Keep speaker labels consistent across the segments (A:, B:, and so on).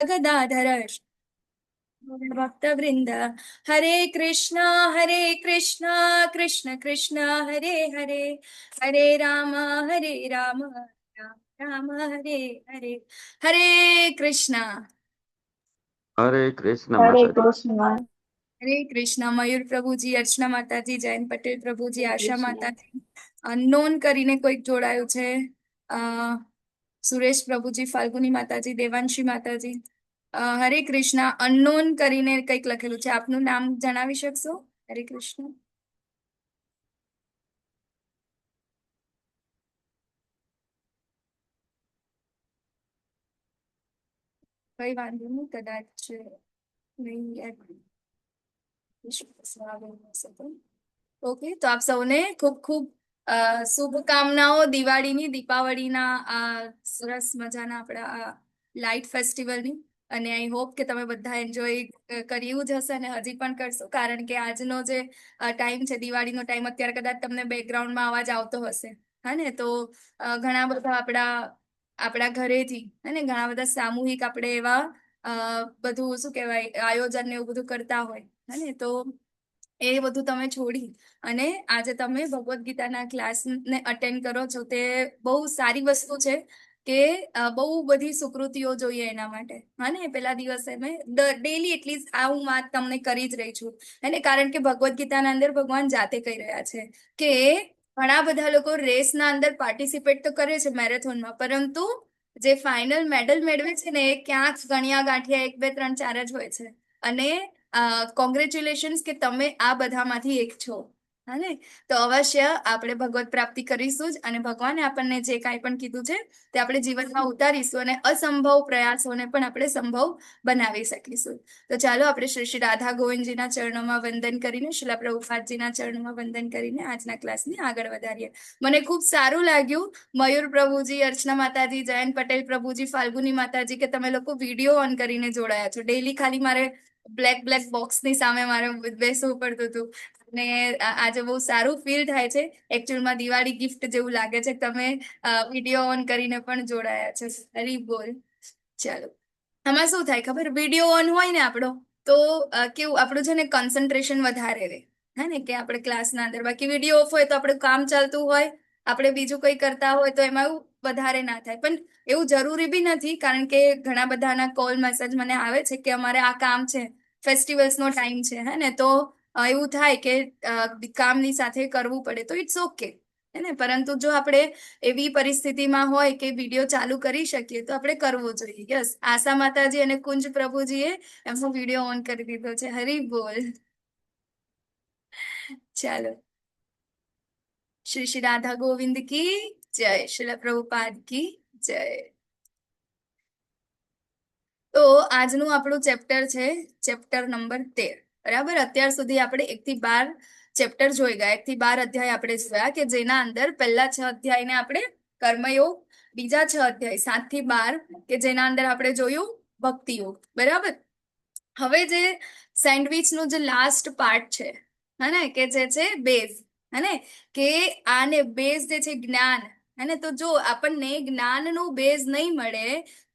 A: गदाधर भक्त वृंद। हरे कृष्णा कृष्ण कृष्ण हरे हरे, हरे राम राम राम हरे हरे। हरे कृष्णा।
B: हरे कृष्ण
C: हरे
B: माता।
C: कृष्ण।
A: हरे कृष्णा। मयूर प्रभुजी, अर्चना माताजी, जयंत पटेल प्रभुजी,
C: हरे
A: आशा
C: कृष्ण।
A: माताजी, અનનોન કરીને કોઈક જોડાયું છે, અ સુરેશ પ્રભુજી, ફાલ્ગુની માતાજી, દેવાંશી માતાજી, હરે કૃષ્ણ અનનોન કરીને કંઈક લખેલું છે, આપનું નામ જણાવી શકશો? હરે કૃષ્ણ. કઈ વાંધો નહીં, કદાચ નહીં. ઓકે, તો આપ સૌને ખૂબ ખૂબ શુભકામનાઓ દિવાળીની, દીપાવળીના આ સરસ મજાના આપણા લાઇટ ફેસ્ટિવલની. અને આઈ હોપ કે તમે બધા એન્જોય કર્યું જ હશે અને હજી પણ કરશો, કારણ કે આજનો જે ટાઈમ છે, દિવાળીનો ટાઈમ, અત્યારે કદાચ તમને બેકગ્રાઉન્ડમાં અવાજ આવતો હશે. હા ને, તો ઘણા બધા આપણા ઘરેથી અને ઘણા બધા સામૂહિક આપણે એવા બધું શું કહેવાય આયોજન ને એવું બધું કરતા હોય. હા ને, તો એ બધું તમે છોડી અને આજે તમે ભગવદ્ ગીતાના ક્લાસને અટેન્ડ કરો છો, તે બહુ સારી વસ્તુ છે કે બહુ બધી સુકૃતિઓ જોઈએ એના માટે. હા ને, પેલા દિવસે મેં ડેલી એટલીસ્ટ આ હું વાત તમને કરી જ રહી છું. અને કારણ કે ભગવદ્ ગીતાના અંદર ભગવાન જાતે કહી રહ્યા છે કે ઘણા બધા લોકો રેસના અંદર પાર્ટિસિપેટ તો કરે છે મેરેથોનમાં, પરંતુ જે ફાઇનલ મેડલ મેળવે છે ને એ ક્યાંક ગણ્યા ગાંઠિયા 1 2 3 4 જ હોય છે. અને કોંગ્રેચ્યુલેશન્સ કે તમે આ બધામાંથી એક છો. હા ને, તો અવશ્ય આપણે ભગવત પ્રાપ્તિ કરીશું જ, અને ભગવાને આપણને જે કાંઈ પણ કીધું છે તે આપણે જીવનમાં ઉતારીશું અને અસંભવ પ્રયાસોને પણ આપણે સંભવ બનાવી શકીશું. તો ચાલો આપણે શ્રી શ્રી રાધા ગોવિંદજીના ચરણોમાં વંદન કરીને, શિલા પ્રભુપાદજીના ચરણોમાં વંદન કરીને આજના ક્લાસને આગળ વધારીએ. મને ખૂબ સારું લાગ્યું મયુર પ્રભુજી, અર્ચના માતાજી, જયંત પટેલ પ્રભુજી, ફાલ્ગુની માતાજી, કે તમે લોકો વિડીયો ઓન કરીને જોડાયા છો. ડેલી ખાલી મારે બ્લેક બોક્સની સામે મારે બેસવું પડતું હતું અને આજે બહુ સારું ફીલ થાય છે. એકચ્યુઅલમાં દિવાળી ગિફ્ટ જેવું લાગે છે, તમે વિડીયો ઓન કરીને પણ જોડાયા છો. હરી બોલ. ચાલો, આમાં શું થાય ખબર, વિડીયો ઓન હોય ને આપણો, તો કેવું આપણું છે ને કોન્સન્ટ્રેશન વધારે રહે. હે ને, કે આપણે ક્લાસના અંદર, બાકી વિડીયો ઓફ હોય તો આપણું કામ ચાલતું હોય, આપણે બીજું કંઈ કરતા હોય તો એમાં વધારે ના થાય. પણ એવું જરૂરી બી નથી, કારણ કે ઘણા બધાના કોલ મેસેજ મને આવે છે કે અમારે આ કામ છે, ફેસ્ટિવલ્સનો ટાઈમ છે. હે ને, તો એવું થાય કે કામની સાથે કરવું પડે, તો ઇટ્સ ઓકે. હે ને, પરંતુ જો આપણે એવી પરિસ્થિતિમાં હોય કે વિડીયો ચાલુ કરી શકીએ તો આપણે કરવો જોઈએ. યસ, આશા માતાજી અને કુંજ પ્રભુજીએ એમનો વિડીયો ઓન કરી દીધો છે. હરી બોલ. ચાલો, શ્રી શ્રી રાધા ગોવિંદ કી જય, શ્રીલ પ્રભુપાદ કી જય. તો આજનું આપણું ચેપ્ટર છે ચેપ્ટર નંબર 13. બરાબર, અત્યાર સુધી આપણે 1 થી 12 ચેપ્ટર જોઈ ગયા. 1 થી 12 અધ્યાય આપણે જોયા કે જેના અંદર પહેલા 6 અધ્યાયને આપણે કર્મયોગ, બીજા 6 અધ્યાય 7 થી 12 કે જેના અંદર આપણે જોયું ભક્તિ યોગ. બરાબર, હવે જે સેન્ડવિચનું જે લાસ્ટ પાર્ટ છે, હે ને, કે જે છે બેઝ, હે ને, કે આને બેઝ જે છે જ્ઞાન. હે, તો જો આપણને જ્ઞાનનું બેઝ નહીં મળે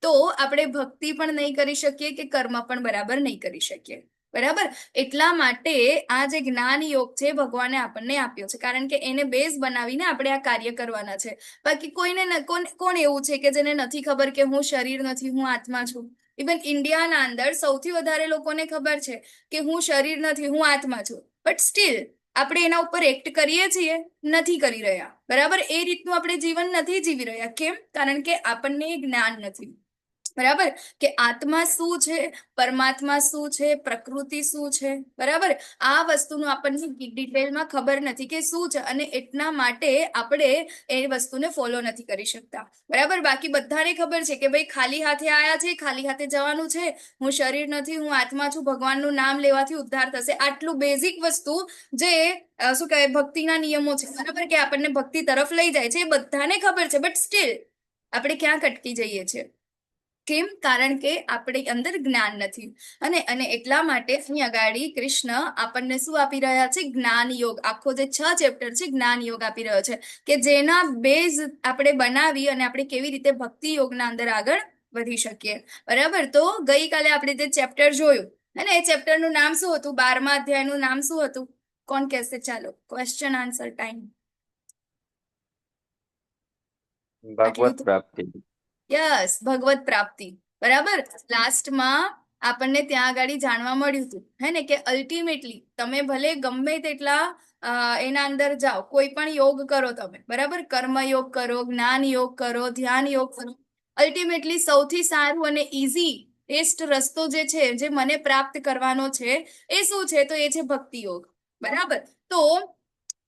A: તો આપણે ભક્તિ પણ નહીં કરી શકીએ કે કર્મ પણ બરાબર નહીં કરી શકીએ. બરાબર, એટલા માટે આ જે જ્ઞાન યોગ છે ભગવાને આપણને આપ્યો છે, કારણ કે એને બેઝ બનાવીને આપણે આ કાર્ય કરવાના છે. બાકી કોણ એવું છે કે જેને નથી ખબર કે હું શરીર નથી, હું આત્મા છું? ઇવન ઇન્ડિયાના અંદર સૌથી વધારે લોકોને ખબર છે કે હું શરીર નથી, હું આત્મા છું, બટ સ્ટીલ આપણે એના ઉપર એક્ટ કરીએ છીએ, નથી કરી રહ્યા. બરાબર, એ રીતનું આપણે જીવન નથી જીવી રહ્યા. કેમ? કારણ કે આપણને જ્ઞાન નથી. બરાબર, કે આત્મા શું છે, પરમાત્મા શું છે, પ્રકૃતિ શું છે. બરાબર, આ વસ્તુનું આપણને ડિટેલમાં ખબર નથી કે શું છે, અને એટલા માટે આપણે એ વસ્તુને ફોલો નથી કરી શકતા. બરાબર, બાકી બધાને ખબર છે કે ભાઈ ખાલી હાથે આયા છે, ખાલી હાથે જવાનું છે, હું શરીર નથી, હું આત્મા છું, ભગવાનનું નામ લેવાથી ઉદ્ધાર થશે. આટલું બેઝિક વસ્તુ જે શું કહેવાય ભક્તિના નિયમો છે, બરાબર, કે આપણને ભક્તિ તરફ લઈ જાય છે, એ બધાને ખબર છે, બટ સ્ટીલ આપણે ક્યાં અટકી જઈએ છીએ? કેમ? કારણ કે આપણી અંદર જ્ઞાન નથી. અને એટલા માટે અહીં અગાડી કૃષ્ણ આપણને શું આપી રહ્યા છે? જ્ઞાન યોગ. આખો જે 6 ચેપ્ટર છે જ્ઞાન યોગ આપી રહ્યો છે, કે જેના બેઝ આપણે બનાવી અને આપણે કેવી રીતે ભક્તિ યોગના અંદર આગળ વધી શકીએ. બરાબર, તો ગઈકાલે આપણે જે ચેપ્ટર જોયું અને એ ચેપ્ટરનું નામ શું હતું, 12મા અધ્યાયનું નામ શું હતું? કોણ કહેશે? ચાલો, ક્વેશ્ચન આન્સર ટાઈમ.
B: ભાગવત પ્રાપ્તિ.
A: યસ, ભગવત પ્રાપ્તિ. બરાબર, લાસ્ટમાં આપણને ત્યાં આગળ જાણવા મળ્યું હતું હે ને, કે અલ્ટિમેટલી તમે ભલે ગમે તેટલા એના અંદર જાઓ, કોઈ પણ યોગ કરો તમે, બરાબર, કર્મ યોગ કરો, જ્ઞાન યોગ કરો, ધ્યાન યોગ કરો, અલ્ટિમેટલી સૌથી સારું અને ઈઝી બેસ્ટ રસ્તો જે છે, જે મને પ્રાપ્ત કરવાનો છે, એ શું છે? તો એ છે ભક્તિ યોગ. બરાબર, તો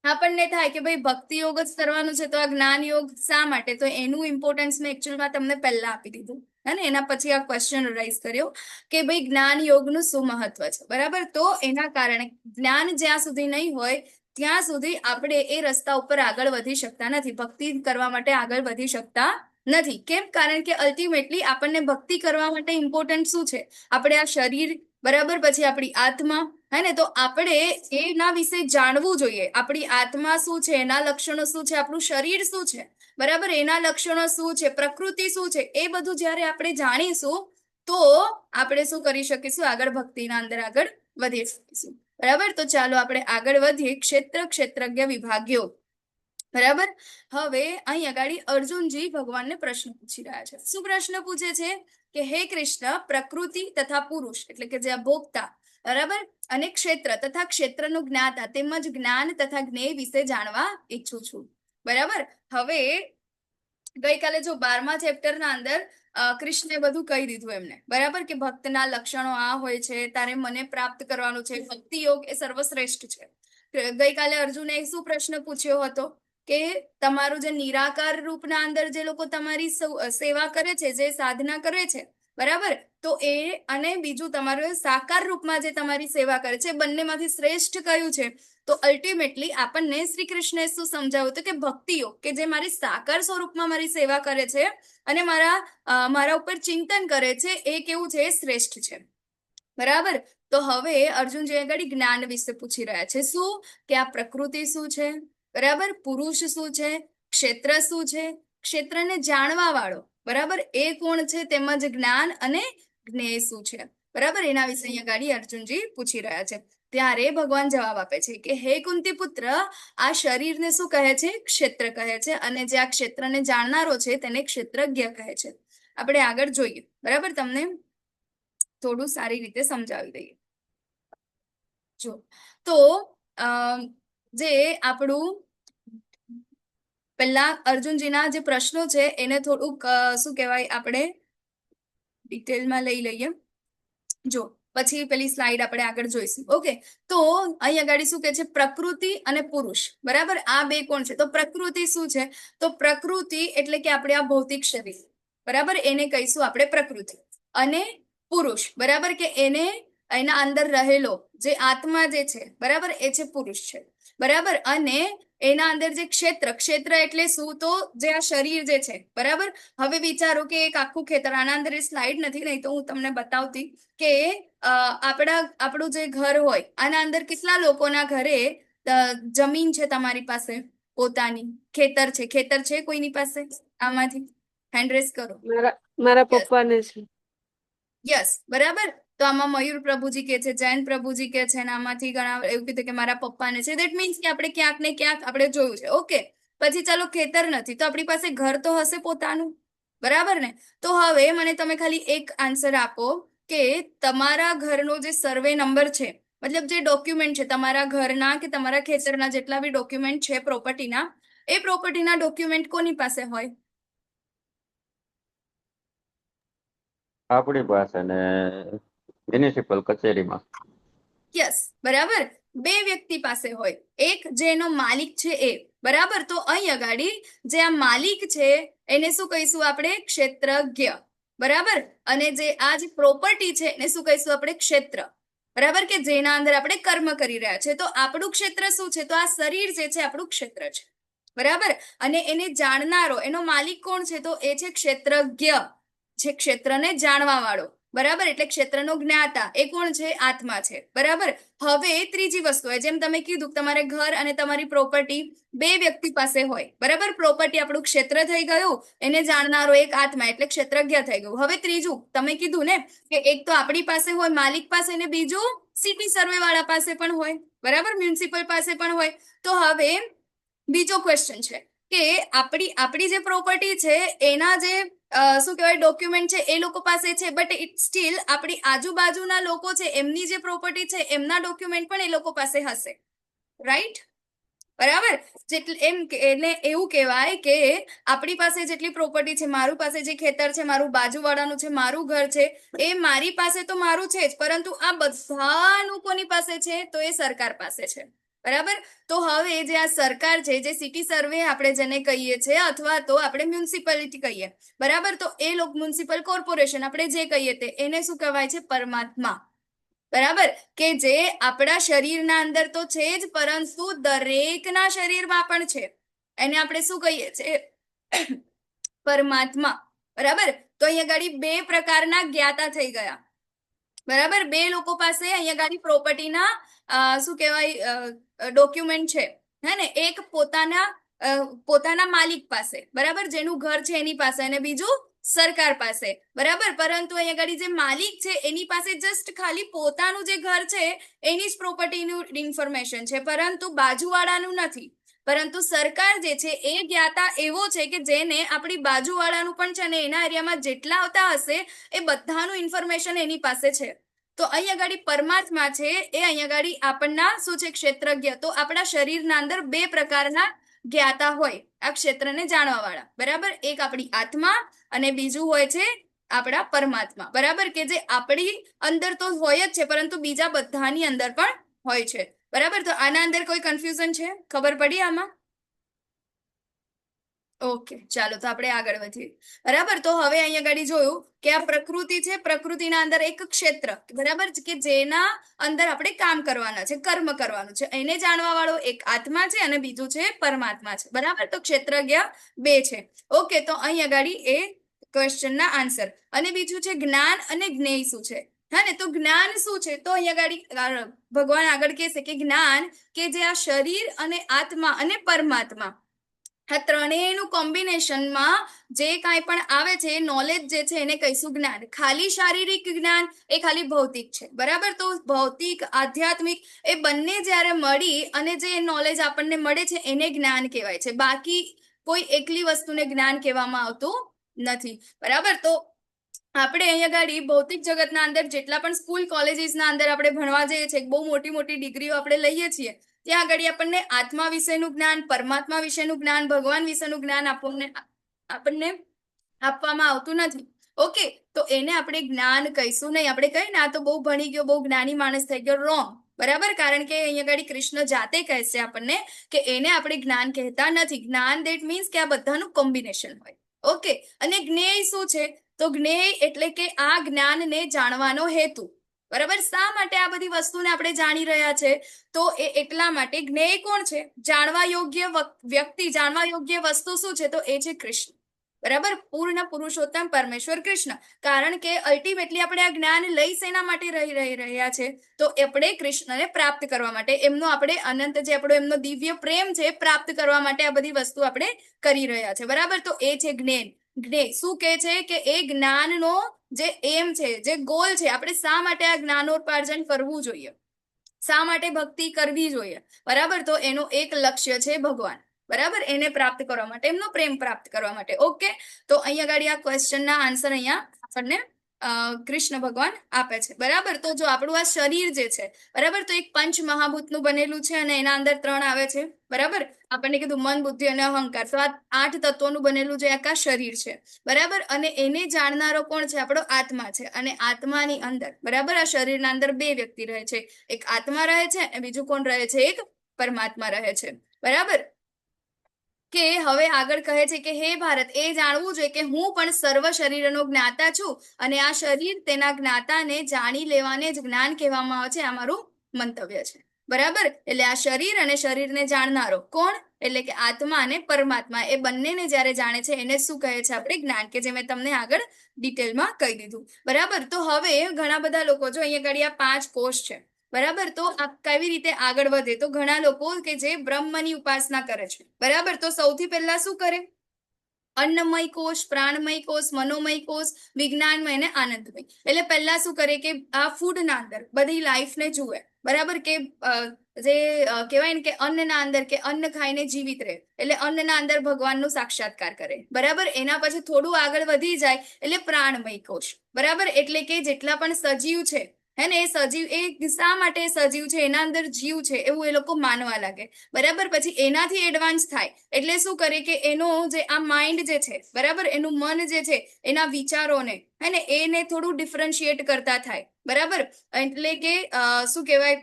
A: આપણને થાય કે ભાઈ ભક્તિ યોગ જ કરવાનું છે, તો આ જ્ઞાન યોગ શા માટે? તો એનું ઇમ્પોર્ટન્સ મેં એકચ્યુઅલમાં તમને પહેલા આપી દીધું અને એના પછી આ ક્વેશ્ચન રાઈઝ કર્યો કે ભાઈ જ્ઞાન યોગનું શું મહત્વ છે. બરાબર, તો એના કારણે જ્ઞાન જ્યાં સુધી નહીં હોય ત્યાં સુધી આપણે એ રસ્તા ઉપર આગળ વધી શકતા નથી, ભક્તિ કરવા માટે આગળ વધી શકતા નથી. કેમ? કારણ કે અલ્ટિમેટલી આપણને ભક્તિ કરવા માટે ઇમ્પોર્ટન્ટ શું છે? આપણે આ શરીર, બરાબર, પછી આપણી આત્મા, હે ને, તો આપણે એના વિશે જાણવું જોઈએ. આપણી આત્મા શું છે, એના લક્ષણો શું છે, આપણું શરીર શું છે, બરાબર, એના લક્ષણો શું છે, પ્રકૃતિ શું છે, એ બધું જ્યારે આપણે જાણીશું તો આપણે શું કરી શકીશું? આગળ ભક્તિના અંદર આગળ વધી શકીશું. બરાબર, તો ચાલો આપણે આગળ વધીએ. ક્ષેત્રજ્ઞ વિભાગ્યો. બરાબર, હવે અહીં આગળ અર્જુનજી ભગવાનને પ્રશ્ન પૂછી રહ્યા છે. શું પ્રશ્ન પૂછે છે? કે હે કૃષ્ણ, પ્રકૃતિ તથા પુરુષ એટલે કે જે ભોગતા, બરાબર, અને ક્ષેત્ર તથા ક્ષેત્રનું જ્ઞાતા તેમજ જ્ઞાન તથા જ્ઞેય વિશે જાણવા ઈચ્છું છું. બરાબર, હવે ગઈકાલે જો 12મા ચેપ્ટરના અંદર કૃષ્ણે બધું કહી દીધું એમને, બરાબર, કે ભક્તના લક્ષણો આ હોય છે, તારે મને પ્રાપ્ત કરવાનું છે, ભક્તિ યોગ એ સર્વશ્રેષ્ઠ છે. ગઈકાલે અર્જુને શું પ્રશ્ન પૂછ્યો હતો? કે તમારું જે નિરાકાર રૂપના અંદર જે લોકો તમારી સેવા કરે છે, જે સાધના કરે છે, બરાબર, તો એ અને બીજું તમારું સાકાર રૂપમાં જે તમારી સેવા કરે છે, બંનેમાંથી શ્રેષ્ઠ કયું છે? તો અલ્ટિમેટલી આપણને શ્રી કૃષ્ણએ શું સમજાવ્યું હતું? કે ભક્તિ યોગ, કે જે મારી સાકાર સ્વરૂપમાં મારી સેવા કરે છે અને મારા ઉપર ચિંતન કરે છે, એ કેવું છે? એ શ્રેષ્ઠ છે. બરાબર, તો હવે અર્જુનજી આગળ જ્ઞાન વિશે પૂછી રહ્યા છે. શું? કે આ પ્રકૃતિ શું છે, બરાબર, પુરુષ શું છે, ક્ષેત્ર શું છે, ક્ષેત્રને જાણવા વાળો, બરાબર, એ કોણ છે, તેમજ જ્ઞાન અને જ્ઞેય શું છે. બરાબર, એના વિશે અહીંયા ગાડી અર્જુનજી પૂછી રહ્યા છે. ત્યારે ભગવાન જવાબ આપે છે કે હે કુંતી પુત્ર, આ શરીરને શું કહે છે? ક્ષેત્ર કહે છે, અને જે આ ક્ષેત્રને જાણનારો છે તેને ક્ષેત્રજ્ઞ કહે છે. આપણે આગળ જોઈએ. બરાબર, તમને થોડું સારી રીતે સમજાવી દઈએ. જો તો જે આપણું પહેલા અર્જુનજીના જે પ્રશ્નો છે એને થોડુંક શું કહેવાય, આપણે ડિટેલમાં લઈ લઈએ. જો પછી પેલી સ્લાઇડ આપણે આગળ જોઈશું. ઓકે, તો અહીં આગળ શું કે છે? પ્રકૃતિ અને પુરુષ. બરાબર, આ બે કોણ છે? તો પ્રકૃતિ શું છે? તો પ્રકૃતિ એટલે કે આપણે આ ભૌતિક શરીર, બરાબર, એને કહીશું આપણે પ્રકૃતિ. અને પુરુષ, બરાબર, કે એના અંદર રહેલો જે આત્મા જે છે, બરાબર, એ છે પુરુષ છે. બરાબર, અને એના અંદર જે ક્ષેત્ર એટલે શું? તો જે આ શરીર જે છે, બરાબર. હવે વિચારો કે એક આખું ખેતર, આના અંદર સ્લાઇડ નથી, નહીં તો હું તમને બતાવતી કે આપણું જે ઘર હોય, આના અંદર કેટલા લોકોના ઘરે જમીન છે તમારી પાસે પોતાની, ખેતર છે કોઈની પાસે? આમાંથી હેન્ડ રેઝ કરો.
C: મારા પપ્પાને છે.
A: યસ, બરાબર, તો આમાં મયુર પ્રભુજી કે છે, જૈન પ્રભુજી કે છે, અને આમાંથી ઘણા એવું કીધું કે મારા પપ્પાને છે. દેટ મીન્સ કે આપણે ક્યાંક ને ક્યાંક આપણે જોયું છે. ઓકે, પછી ચાલો ખેતર નથી, તો આપણી પાસે ઘર તો હશે પોતાનું, બરાબર ને? તો હવે મને તમે ખાલી એક આન્સર આપો કે તમારા ઘરનો જે સર્વે નંબર છે, મતલબ જે ડોક્યુમેન્ટ છે તમારા ઘરના કે તમારા ખેતરના, જેટલા બી ડોક્યુમેન્ટ છે પ્રોપર્ટીના, એ પ્રોપર્ટીના ડોક્યુમેન્ટ કોની પાસે હોય?
B: આપણી પાસે ને મ્યુનિસિપલ કચેરીમાં.
A: યસ, બરાબર, બે વ્યક્તિ પાસે હોય. એક જેનો માલિક છે એ, બરાબર, તો અહીં અગાડી જે આ માલિક છે એને શું કહીશું આપણે? ક્ષેત્રજ્ઞ. બરાબર, અને જે આ જે પ્રોપર્ટી છે એને શું કહીશું આપણે? ક્ષેત્ર. બરાબર, કે જેના અંદર આપણે કર્મ કરી રહ્યા છે. તો આપણું ક્ષેત્ર શું છે? તો આ શરીર જે છે આપણું ક્ષેત્ર છે. બરાબર, અને એને જાણનારો, એનો માલિક કોણ છે? તો એ છે ક્ષેત્રજ્ઞ, જે ક્ષેત્રને જાણવા વાળો. બરાબર, એટલે ક્ષેત્રનો જ્ઞાતા એ કોણ છે? આત્મા છે. બરાબર, હવે ત્રીજી વસ્તુ હોય, જેમ તમે કીધું કે તમારે ઘર અને તમારી પ્રોપર્ટી બે વ્યક્તિ પાસે હોય. બરાબર, પ્રોપર્ટી આપણું ક્ષેત્ર થઈ ગયું, એને જાણનારો એક આત્મા એટલે ક્ષેત્રજ્ઞ થઈ ગયું. હવે ત્રીજું તમે કીધું ને કે એક તો આપણી પાસે હોય, માલિક પાસે, ને બીજું સિટી સર્વે વાળા પાસે પણ હોય. બરાબર, મ્યુનિસિપલ પાસે પણ હોય. તો હવે બીજો ક્વેશ્ચન છે કે આપણી જે પ્રોપર્ટી છે એના જે શું કહેવાય ડોક્યુમેન્ટ છે એ લોકો પાસે છે, બટ ઇટ સ્ટીલ આપણી આજુબાજુના લોકો છે એમની જે પ્રોપર્ટી છે એમના ડોક્યુમેન્ટ પણ એ લોકો પાસે હશે. રાઈટ? બરાબર, એટલે એવું કહેવાય કે આપણી પાસે જેટલી પ્રોપર્ટી છે, મારું પાસે જે ખેતર છે, મારું બાજુવાળાનું છે, મારું ઘર છે, એ મારી પાસે તો મારું છે જ, પરંતુ આ બધાનું કોની પાસે છે? તો એ સરકાર પાસે છે. બરાબર, તો હવે જે આ સરકાર છે, જે સિટી સર્વે આપણે જેને કહીએ છીએ, અથવા તો આપણે મ્યુનિસિપાલિટી કહીએ, બરાબર, તો એ લોકો મ્યુનિસિપલ કોર્પોરેશન આપણે જે કહીએ તે એને શું કહેવાય છે? પરમાત્મા. બરાબર, કે જે આપણા શરીરના અંદર તો છે જ, પરંતુ દરેકના શરીરમાં પણ છે. એને આપણે શું કહીએ છીએ? પરમાત્મા. બરાબર, તો અહીંયા ગાડી બે પ્રકારના જ્ઞાતા થઈ ગયા. બરાબર, બે લોકો પાસે અહીંયા ગાડી પ્રોપર્ટીના શું કહેવાય ડોક્યુમેન્ટ છે, હે ને? એક પોતાના માલિક પાસે, બરાબર, જેનું ઘર છે એની પાસે, અને બીજું સરકાર પાસે. બરાબર, પરંતુ અહીંયા ગાડી જે માલિક છે એની પાસે જસ્ટ ખાલી પોતાનું જે ઘર છે એની જ પ્રોપર્ટીનું ઇન્ફોર્મેશન છે, પરંતુ બાજુવાળાનું નથી. પરંતુ સરકાર જે છે એ જ્ઞાતા એવો છે કે જેને આપણી બાજુવાળાનું પણ છે અને એના એરિયામાં જેટલા આવતા હશે એ બધાનું ઇન્ફોર્મેશન એની પાસે છે. તો અહીંયા ગાડી પરમાત્મા છે એ અહીંયા ગાડી આપણના શું છે? ક્ષેત્રજ્ઞ. તો આપણા શરીરના અંદર બે પ્રકારના જ્ઞાતા હોય આ ક્ષેત્રને જાણવા વાળા. બરાબર, એક આપણી આત્મા અને બીજું હોય છે આપણા પરમાત્મા. બરાબર, કે જે આપણી અંદર તો હોય જ છે, પરંતુ બીજા બધાની અંદર પણ હોય છે. બરાબર, તો આના અંદર કોઈ કન્ફ્યુઝન છે? ખબર પડી આમાં? ઓકે, ચાલો તો આપણે આગળ વધીએ. બરાબર, તો હવે અહીંયા ગાડી જોયું કે આ પ્રકૃતિ છે, પ્રકૃતિના અંદર એક ક્ષેત્ર, બરાબર, કે જેના અંદર આપણે કામ કરવાના છે, કર્મ કરવાનું છે, એને જાણવા વાળો એક આત્મા છે અને બીજું છે પરમાત્મા છે. બરાબર, તો ક્ષેત્રજ્ઞ બે છે. ઓકે, તો અહીંયા ગાડી એ ક્વેશ્ચનના આન્સર. અને બીજું છે જ્ઞાન અને જ્ઞેય શું છે? હા ને, તો જ્ઞાન શું છે? તો અહીંયા ગાડી ભગવાન આગળ કહેશે કે જ્ઞાન કે જે આ શરીર અને આત્મા અને પરમાત્મા આ ત્રણેયનું કોમ્બિનેશનમાં જે કાંઈ પણ આવે છે નોલેજ જે છે એને કહીશું જ્ઞાન. ખાલી શારીરિક જ્ઞાન એ ખાલી ભૌતિક છે. બરાબર, તો ભૌતિક આધ્યાત્મિક એ બંને જ્યારે મળી અને જે નોલેજ આપણને મળે છે એને જ્ઞાન કહેવાય છે. બાકી કોઈ એકલી વસ્તુને જ્ઞાન કહેવામાં આવતું નથી. બરાબર, તો આપણે અહીંયા ગાડી ભૌતિક જગતના અંદર જેટલા પણ સ્કૂલ કોલેજીસના અંદર આપણે ભણવા જઈએ છીએ, બહુ મોટી મોટી ડિગ્રીઓ આપણે લઈએ છીએ, ત્યાં આગળ આપણને આત્મા વિશેનું જ્ઞાન, પરમાત્મા વિશેનું જ્ઞાન, ભગવાન વિશેનું જ્ઞાન આપણને આપવામાં આવતું નથી. ઓકે, તો એને આપણે જ્ઞાન કહીશું નહીં. આપણે કહીએ ને આ તો બહુ ભણી ગયો, બહુ જ્ઞાની માણસ થઈ ગયો, રોંગ. બરાબર, કારણ કે અહીંયા આગળ કૃષ્ણ જાતે કહેશે આપણને કે એને આપણે જ્ઞાન કહેતા નથી. જ્ઞાન દેટ મીન્સ કે આ બધાનું કોમ્બિનેશન હોય. ઓકે, અને જ્ઞેય શું છે? તો જ્ઞેય એટલે કે આ જ્ઞાનને જાણવાનો હેતુ. બરાબર, શા માટે આ બધી વસ્તુને આપણે જાણી રહ્યા છે? તો એ એટલા માટે. જ્ઞેય કોણ છે? જાણવા યોગ્ય વ્યક્તિ, જાણવા યોગ્ય વસ્તુ શું છે? તો એ છે કૃષ્ણ. બરાબર, પૂર્ણ પુરુષોત્તમ પરમેશ્વર કૃષ્ણ. કારણ કે અલ્ટિમેટલી આપણે આ જ્ઞાન લઈ શેના માટે રહી રહ્યા છે? તો આપણે કૃષ્ણને પ્રાપ્ત કરવા માટે, એમનો આપણે અનંત જે આપણો એમનો દિવ્ય પ્રેમ છે પ્રાપ્ત કરવા માટે આ બધી વસ્તુ આપણે કરી રહ્યા છે. બરાબર, તો એ છે જ્ઞેય. શું કે છે કે એ જ્ઞાનનો જે એમ છે, જે ગોલ છે, આપણે શા માટે આ જ્ઞાનોપાર્જન કરવું જોઈએ, શા માટે ભક્તિ કરવી જોઈએ? બરાબર, તો એનો એક લક્ષ્ય છે ભગવાન. બરાબર, એને પ્રાપ્ત કરવા માટે, એમનો પ્રેમ પ્રાપ્ત કરવા માટે. ઓકે, તો અહીંયા ગાડી આ ક્વેશ્ચનના આન્સર અહીંયા આપણને કૃષ્ણ ભગવાન આપે છે. બરાબર, તો જો આપણું આ શરીર જે છે, બરાબર, તો એક પંચ મહાભૂતનું બનેલું છે અને એના અંદર 3 આવે છે. બરાબર, આપણને કીધું મન, બુદ્ધિ અને અહંકાર. તો આ 8 તત્વોનું બનેલું જે આખા શરીર છે. બરાબર, અને એને જાણનારો કોણ છે? આપણો આત્મા છે. અને આત્માની અંદર, બરાબર, આ શરીરના અંદર 2 વ્યક્તિ રહે છે, એક આત્મા રહે છે અને બીજું કોણ રહે છે? એક પરમાત્મા રહે છે. બરાબર, કે હવે આગળ કહે છે કે હે ભારત, એ જાણવું જોઈએ કે હું પણ સર્વ શરીરનો જ્ઞાતા છું અને આ શરીર તેના જ્ઞાતાને જાણી લેવાને જ જ્ઞાન કહેવામાં આવે છે. આ મારું મંતવ્ય છે. બરાબર. એટલે આ શરીર અને શરીરને જાણનારો કોણ? એટલે કે આત્મા અને પરમાત્મા, એ બંનેને જ્યારે જાણે છે એને શું કહે છે આપણે? જ્ઞાન, કે જે મેં તમને આગળ ડિટેલમાં કહી દીધું. બરાબર. તો હવે ઘણા બધા લોકો, જો અહીંયા આગળ આ 5 કોષ છે, બરાબર, તો આ કેવી રીતે આગળ વધે? તો ઘણા લોકો કે જે બ્રહ્મની ઉપાસના કરે છે, બરાબર, તો સૌથી પહેલા શું કરે? અન્નમય કોષ, પ્રાણમય કોષ, મનોમય કોષ, વિજ્ઞાનમય અને આનંદમય. એટલે પહેલા શું કરે કે આ ફૂડના અંદર બધી લાઈફને જુએ, બરાબર, કે જે કહેવાય ને કે અન્નના અંદર, કે અન્ન ખાઈને જીવિત રહે, એટલે અન્નના અંદર ભગવાનનું સાક્ષાત્કાર કરે, બરાબર. એના પછી થોડું આગળ વધી જાય એટલે પ્રાણમય કોષ, બરાબર, એટલે કે જેટલા પણ સજીવ છે, હે ને, એ સજીવ, એ શા માટે સજીવ છે? એના અંદર જીવ છે એવું એ લોકો માનવા લાગે, બરાબર. પછી એનાથી એડવાન્સ થાય એટલે શું કરે કે એનો જે આ માઇન્ડ જે છે, બરાબર, એનું મન જે છે, એના વિચારોને, હે ને, એને થોડું ડિફરન્શિએટ કરતા થાય, બરાબર. એટલે કે શું કહેવાય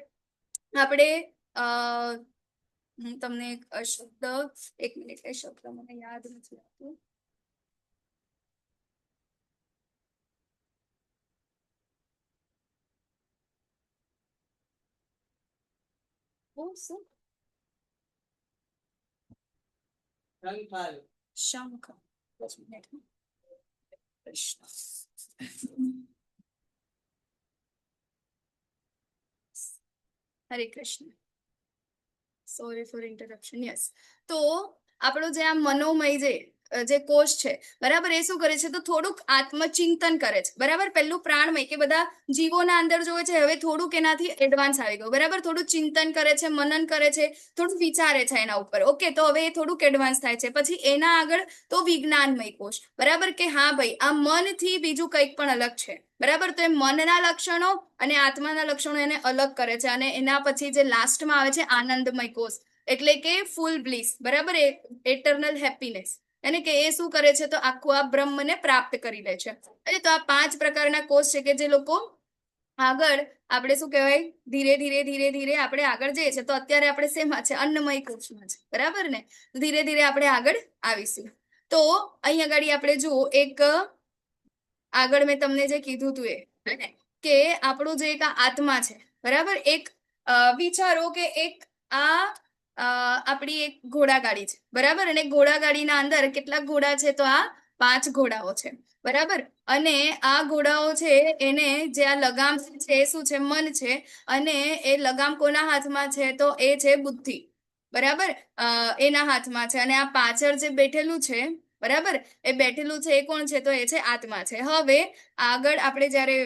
A: આપણે હું તમને એક શબ્દ, એક મિનિટ, એ શબ્દ મને યાદ નથી આવતું. શું? શંખ. Hare Krishna. Sorry for interruption. Yes. તો આપણો જે આ મનોમય જે કોષ છે, બરાબર, એ શું કરે છે? તો થોડુંક આત્મચિંતન કરે છે, બરાબર. પહેલું પ્રાણમય, કે બધા જીવોના અંદર જોવે છે, હવે થોડુંક એનાથી એડવાન્સ આવી ગયું, બરાબર. થોડું ચિંતન કરે છે, મનન કરે છે, થોડું વિચારે છે એના ઉપર. ઓકે, તો હવે એ થોડુંક એડવાન્સ થાય છે. પછી એના આગળ તો વિજ્ઞાનમય કોષ, બરાબર, કે હા ભાઈ, આ મનથી બીજું કંઈક પણ અલગ છે, બરાબર. તો એ મનના લક્ષણો અને આત્માના લક્ષણો એને અલગ કરે છે. અને એના પછી જે લાસ્ટમાં આવે છે આનંદમય કોષ, એટલે કે ફૂલ બ્લીસ, બરાબર, એટર્નલ હેપીનેસ, એને કે એ શું કરે છે? તો આખું આ બ્રહ્મને પ્રાપ્ત કરી લે છે. એટલે તો આ 5 પ્રકારના કોષ છે કે જે લોકો આગળ, આપણે શું કહેવાય, ધીરે ધીરે ધીરે ધીરે આપણે આગળ જઈએ છીએ. તો અત્યારે આપણે શેમાં છે? અન્નમય કોષમાં છે, બરાબર ને. ધીરે ધીરે આપણે આગળ આવીશું. તો અહીંયા આગળ આપણે જુઓ, એક આગળ મેં તમને જે કીધું હતું એ, કે આપણું જે એક આત્મા છે, બરાબર, એક વિચારો કે એક આપણી એક ઘોડાગાડી છે, બરાબર. અને ઘોડાગાડીના અંદર કેટલાક ઘોડા છે? તો આ 5 ઘોડાઓ છે, બરાબર. અને આ ઘોડાઓ છે, એને જે આ લગામ છે એ શું છે? મન છે. અને એ લગામ કોના હાથમાં છે? તો એ છે બુદ્ધિ, બરાબર, એના હાથમાં છે. અને આ પાછળ જે બેઠેલું છે, બરાબર, એ બેઠેલું છે એ કોણ છે? તો એ છે આત્મા છે. હવે આગળ આપણે જયારે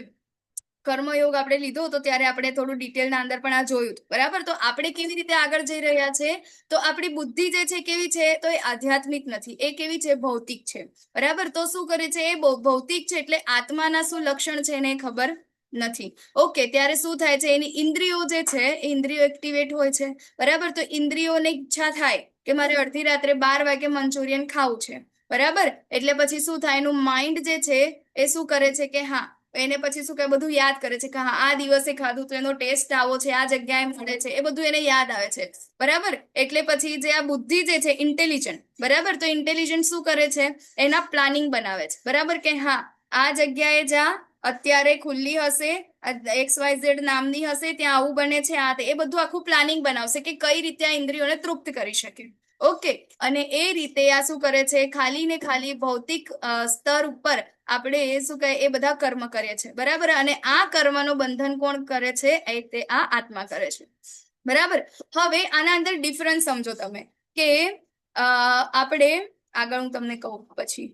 A: કર્મયોગ આપણે લીધો હતો ત્યારે આપણે થોડું ડિટેલના અંદર પણ આ જોયું હતું, બરાબર. તો આપણે કેવી રીતે આગળ જઈ રહ્યા છે? તો આપણી બુદ્ધિ જે છે કેવી છે? તો એ આધ્યાત્મિક નથી, એ કેવી છે? ભૌતિક છે, બરાબર. તો શું કરે છે? એ ભૌતિક છે, એટલે આત્માના શું લક્ષણ છે એને ખબર નથી. ઓકે, ત્યારે શું થાય છે? એની ઇન્દ્રિયો જે છે, એ ઇન્દ્રિયો એક્ટિવેટ હોય છે, બરાબર. તો ઇન્દ્રિયોને ઈચ્છા થાય કે મારે અડધી રાત્રે 12 વાગે મંચુરિયન ખાવું છે, બરાબર. એટલે પછી શું થાય? એનું માઇન્ડ જે છે એ શું કરે છે કે હા, એને પછી શું કહે, બધું યાદ કરે છે કે હા, આ દિવસે ખાધું તો એનો ટેસ્ટ આવો છે, આ જગ્યાએ મળે છે, એ બધું એને યાદ આવે છે, બરાબર. એટલે પછી જે આ બુદ્ધિ જે છે, ઇન્ટેલિજન્ટ, બરાબર, તો ઇન્ટેલિજન્ટ શું કરે છે? એના પ્લાનિંગ બનાવે છે, બરાબર, કે હા, આ જગ્યાએ જા, અત્યારે ખુલ્લી હશે, XYZ નામની હશે, ત્યાં આવું બને છે, આ એ બધું આખું પ્લાનિંગ બનાવશે કે કઈ રીતે આ ઇન્દ્રિયોને તૃપ્ત કરી શકે. ઓકે, અને એ રીતે આ શું કરે છે? ખાલી ને ખાલી ભૌતિક સ્તર ઉપર આપણે શું કહે, એ બધા કર્મ કરીએ છીએ, બરાબર. અને આ કર્મનું બંધન કોણ કરે છે? તે આ આત્મા કરે છે, બરાબર. હવે આના અંદર ડિફરન્સ સમજો તમે, કે આપણે આગળ હું તમને કહું પછી,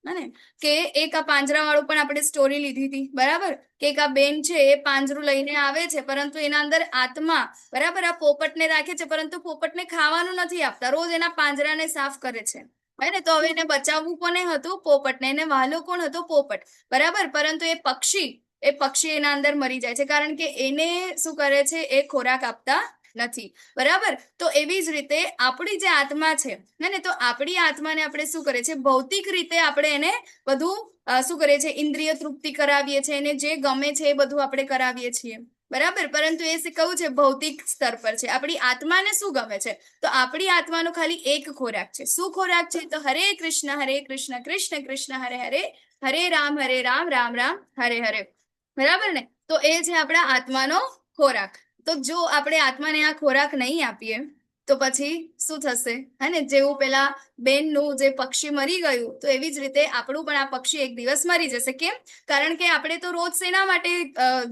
A: ને, કે એક આ પાંજરા વાળું પણ આપણે સ્ટોરી લીધી હતી, બરાબર, કે એક આ બેન છે, એ પાંજરું લઈને આવે છે, પરંતુ એના અંદર આત્મા, બરાબર, આ પોપટને રાખે છે, પરંતુ પોપટને ખાવાનું નથી આપતા, રોજ એના પાંજરાને સાફ કરે છે, ને. તો હવે એને બચાવવું કોને હતું? પોપટને. એને વહાલો કોણ હતો? પોપટ, બરાબર. પરંતુ એ પક્ષી એના અંદર મરી જાય છે, કારણ કે એને શું કરે છે? એ ખોરાક આપતા નથી, બરાબર. તો એવી જ રીતે આપણી જે આત્મા છે ને, તો આપણી આત્માને આપણે શું કરે છે? ભૌતિક રીતે આપણે એને બધું શું કરીએ છીએ? ઇન્દ્રિય તૃપ્તિ કરાવીએ છીએ, એને જે ગમે છે એ બધું આપણે કરાવીએ છીએ, બરાબર. પરંતુ એ કહું છે ભૌતિક સ્તર પર છે. આપણી આત્માને શું ગમે છે? તો આપણી આત્માનો ખાલી એક ખોરાક છે. શું ખોરાક છે? તો હરે કૃષ્ણ કૃષ્ણ કૃષ્ણ હરે હરે, હરે રામ રામ રામ હરે હરે, બરાબર ને. તો એ છે આપણા આત્માનો ખોરાક, તો જો આપણે આત્માને આ ખોરાક નહીં આપીએ તો પછી શું થશે? હે ને, જેવું પેલા બેનનું જે પક્ષી મરી ગયું, તો એવી જ રીતે આપણું પણ આ પક્ષી એક દિવસ મરી જશે. કેમ? કારણ કે આપણે તો રોજ શેના માટે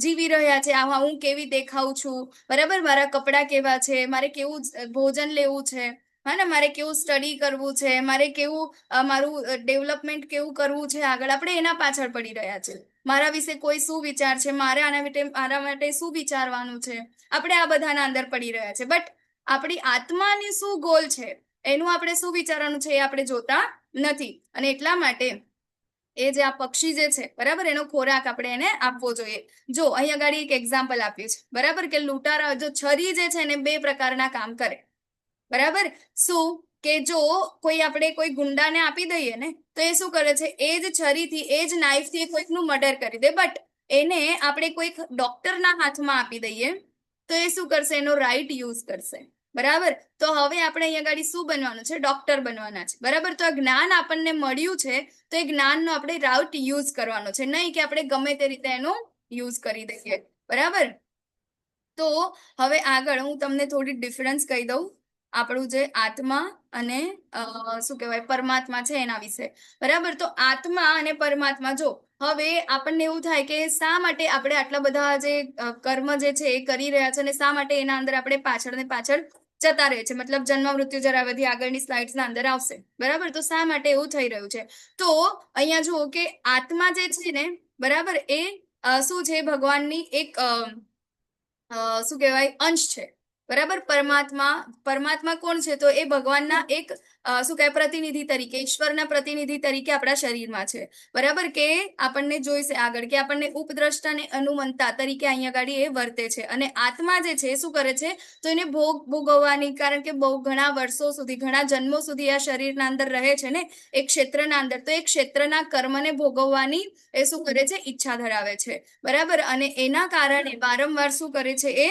A: જીવી રહ્યા છે? આમાં હું કેવી દેખાઉં છું, બરાબર, મારા કપડાં કેવા છે, મારે કેવું ભોજન લેવું છે, હા ને, મારે કેવું સ્ટડી કરવું છે, મારે કેવું મારું ડેવલપમેન્ટ કેવું કરવું છે આગળ, આપણે એના પાછળ પડી રહ્યા છે. મારા વિશે કોઈ શું વિચાર છે, મારા માટે શું વિચારવાનું છે, આપણે આ બધાના અંદર પડી રહ્યા છે. બટ આપણી આત્માની શું ગોલ છે, એનું આપણે શું વિચારવાનું છે, એ આપણે જોતા નથી. અને એટલા માટે એ જે આ પક્ષી જે છે, બરાબર, એનો ખોરાક આપણે એને આપવો જોઈએ. જો અહીં આગળ એક એક્ઝામ્પલ આપ્યું છે, બરાબર, કે લૂંટારા, જો છરી જે છે એને 2 પ્રકારના કામ કરે, બરાબર. શું કે જો આપણે કોઈ ગુંડાને આપી દઈએ ને, તો એ શું કરે છે, એ જ છરીથી, એ જ નાઈફથી કોઈકનું મર્ડર કરી દે. બટ એને આપણે કોઈક ડોક્ટરના હાથમાં આપી દઈએ તો એ શું કરશે? એનો રાઈટ યુઝ કરશે, બરાબર. તો હવે આપણે અહીંયા આગળ શું બનવાનું છે? ડોક્ટર બનવાના છે, બરાબર. તો આ જ્ઞાન આપણને મળ્યું છે, તો એ જ્ઞાનનો આપણે રાઈટ યુઝ કરવાનો છે, નહીં કે આપણે ગમે તે રીતે એનો યુઝ કરી દઈએ, બરાબર. તો હવે આગળ હું તમને થોડી ડિફરન્સ કહી દઉં, આપણું જે આત્મા અને શું કહેવાય પરમાત્મા છે એના વિશે, બરાબર. તો આત્મા અને પરમાત્મા, જો હવે આપણને એવું થાય કે શા માટે આપણે આટલા બધા જે કર્મ જે છે એ કરી રહ્યા છે, અને શા માટે એના અંદર આપણે પાછળ ને પાછળ જતા રહે છે, મતલબ જન્મ મૃત્યુ જરા બધી આગળની સ્લાઇડ્સ ના અંદર આવશે, બરાબર. તો શા માટે એવું થઈ રહ્યું છે? તો અહીંયા જુઓ કે આત્મા જે છે ને, બરાબર, એ શું છે? ભગવાનની એક શું કહેવાય અંશ છે, બરાબર. પરમાત્મા કોણ છે? તો એ ભગવાનના એક શું કહેવાય પ્રતિનિધિ તરીકે, ઈશ્વરના પ્રતિનિધિ તરીકે આપણા શરીરમાં છે, બરાબર. કે આપણને જોઈશે આગળ કે આપણને ઉપદ્રષ્ટા ને અનુમંતા તરીકે અહીંયા આગળ એ વર્તે છે. અને આત્મા જે છે એ શું કરે છે? તો એને ભોગવવાની, કારણ કે બહુ ઘણા વર્ષો સુધી, ઘણા જન્મો સુધી આ શરીરના અંદર રહે છે ને, એક ક્ષેત્રના અંદર, તો એ ક્ષેત્રના કર્મને ભોગવવાની એ શું કરે છે? ઈચ્છા ધરાવે છે, બરાબર. અને એના કારણે વારંવાર શું કરે છે? એ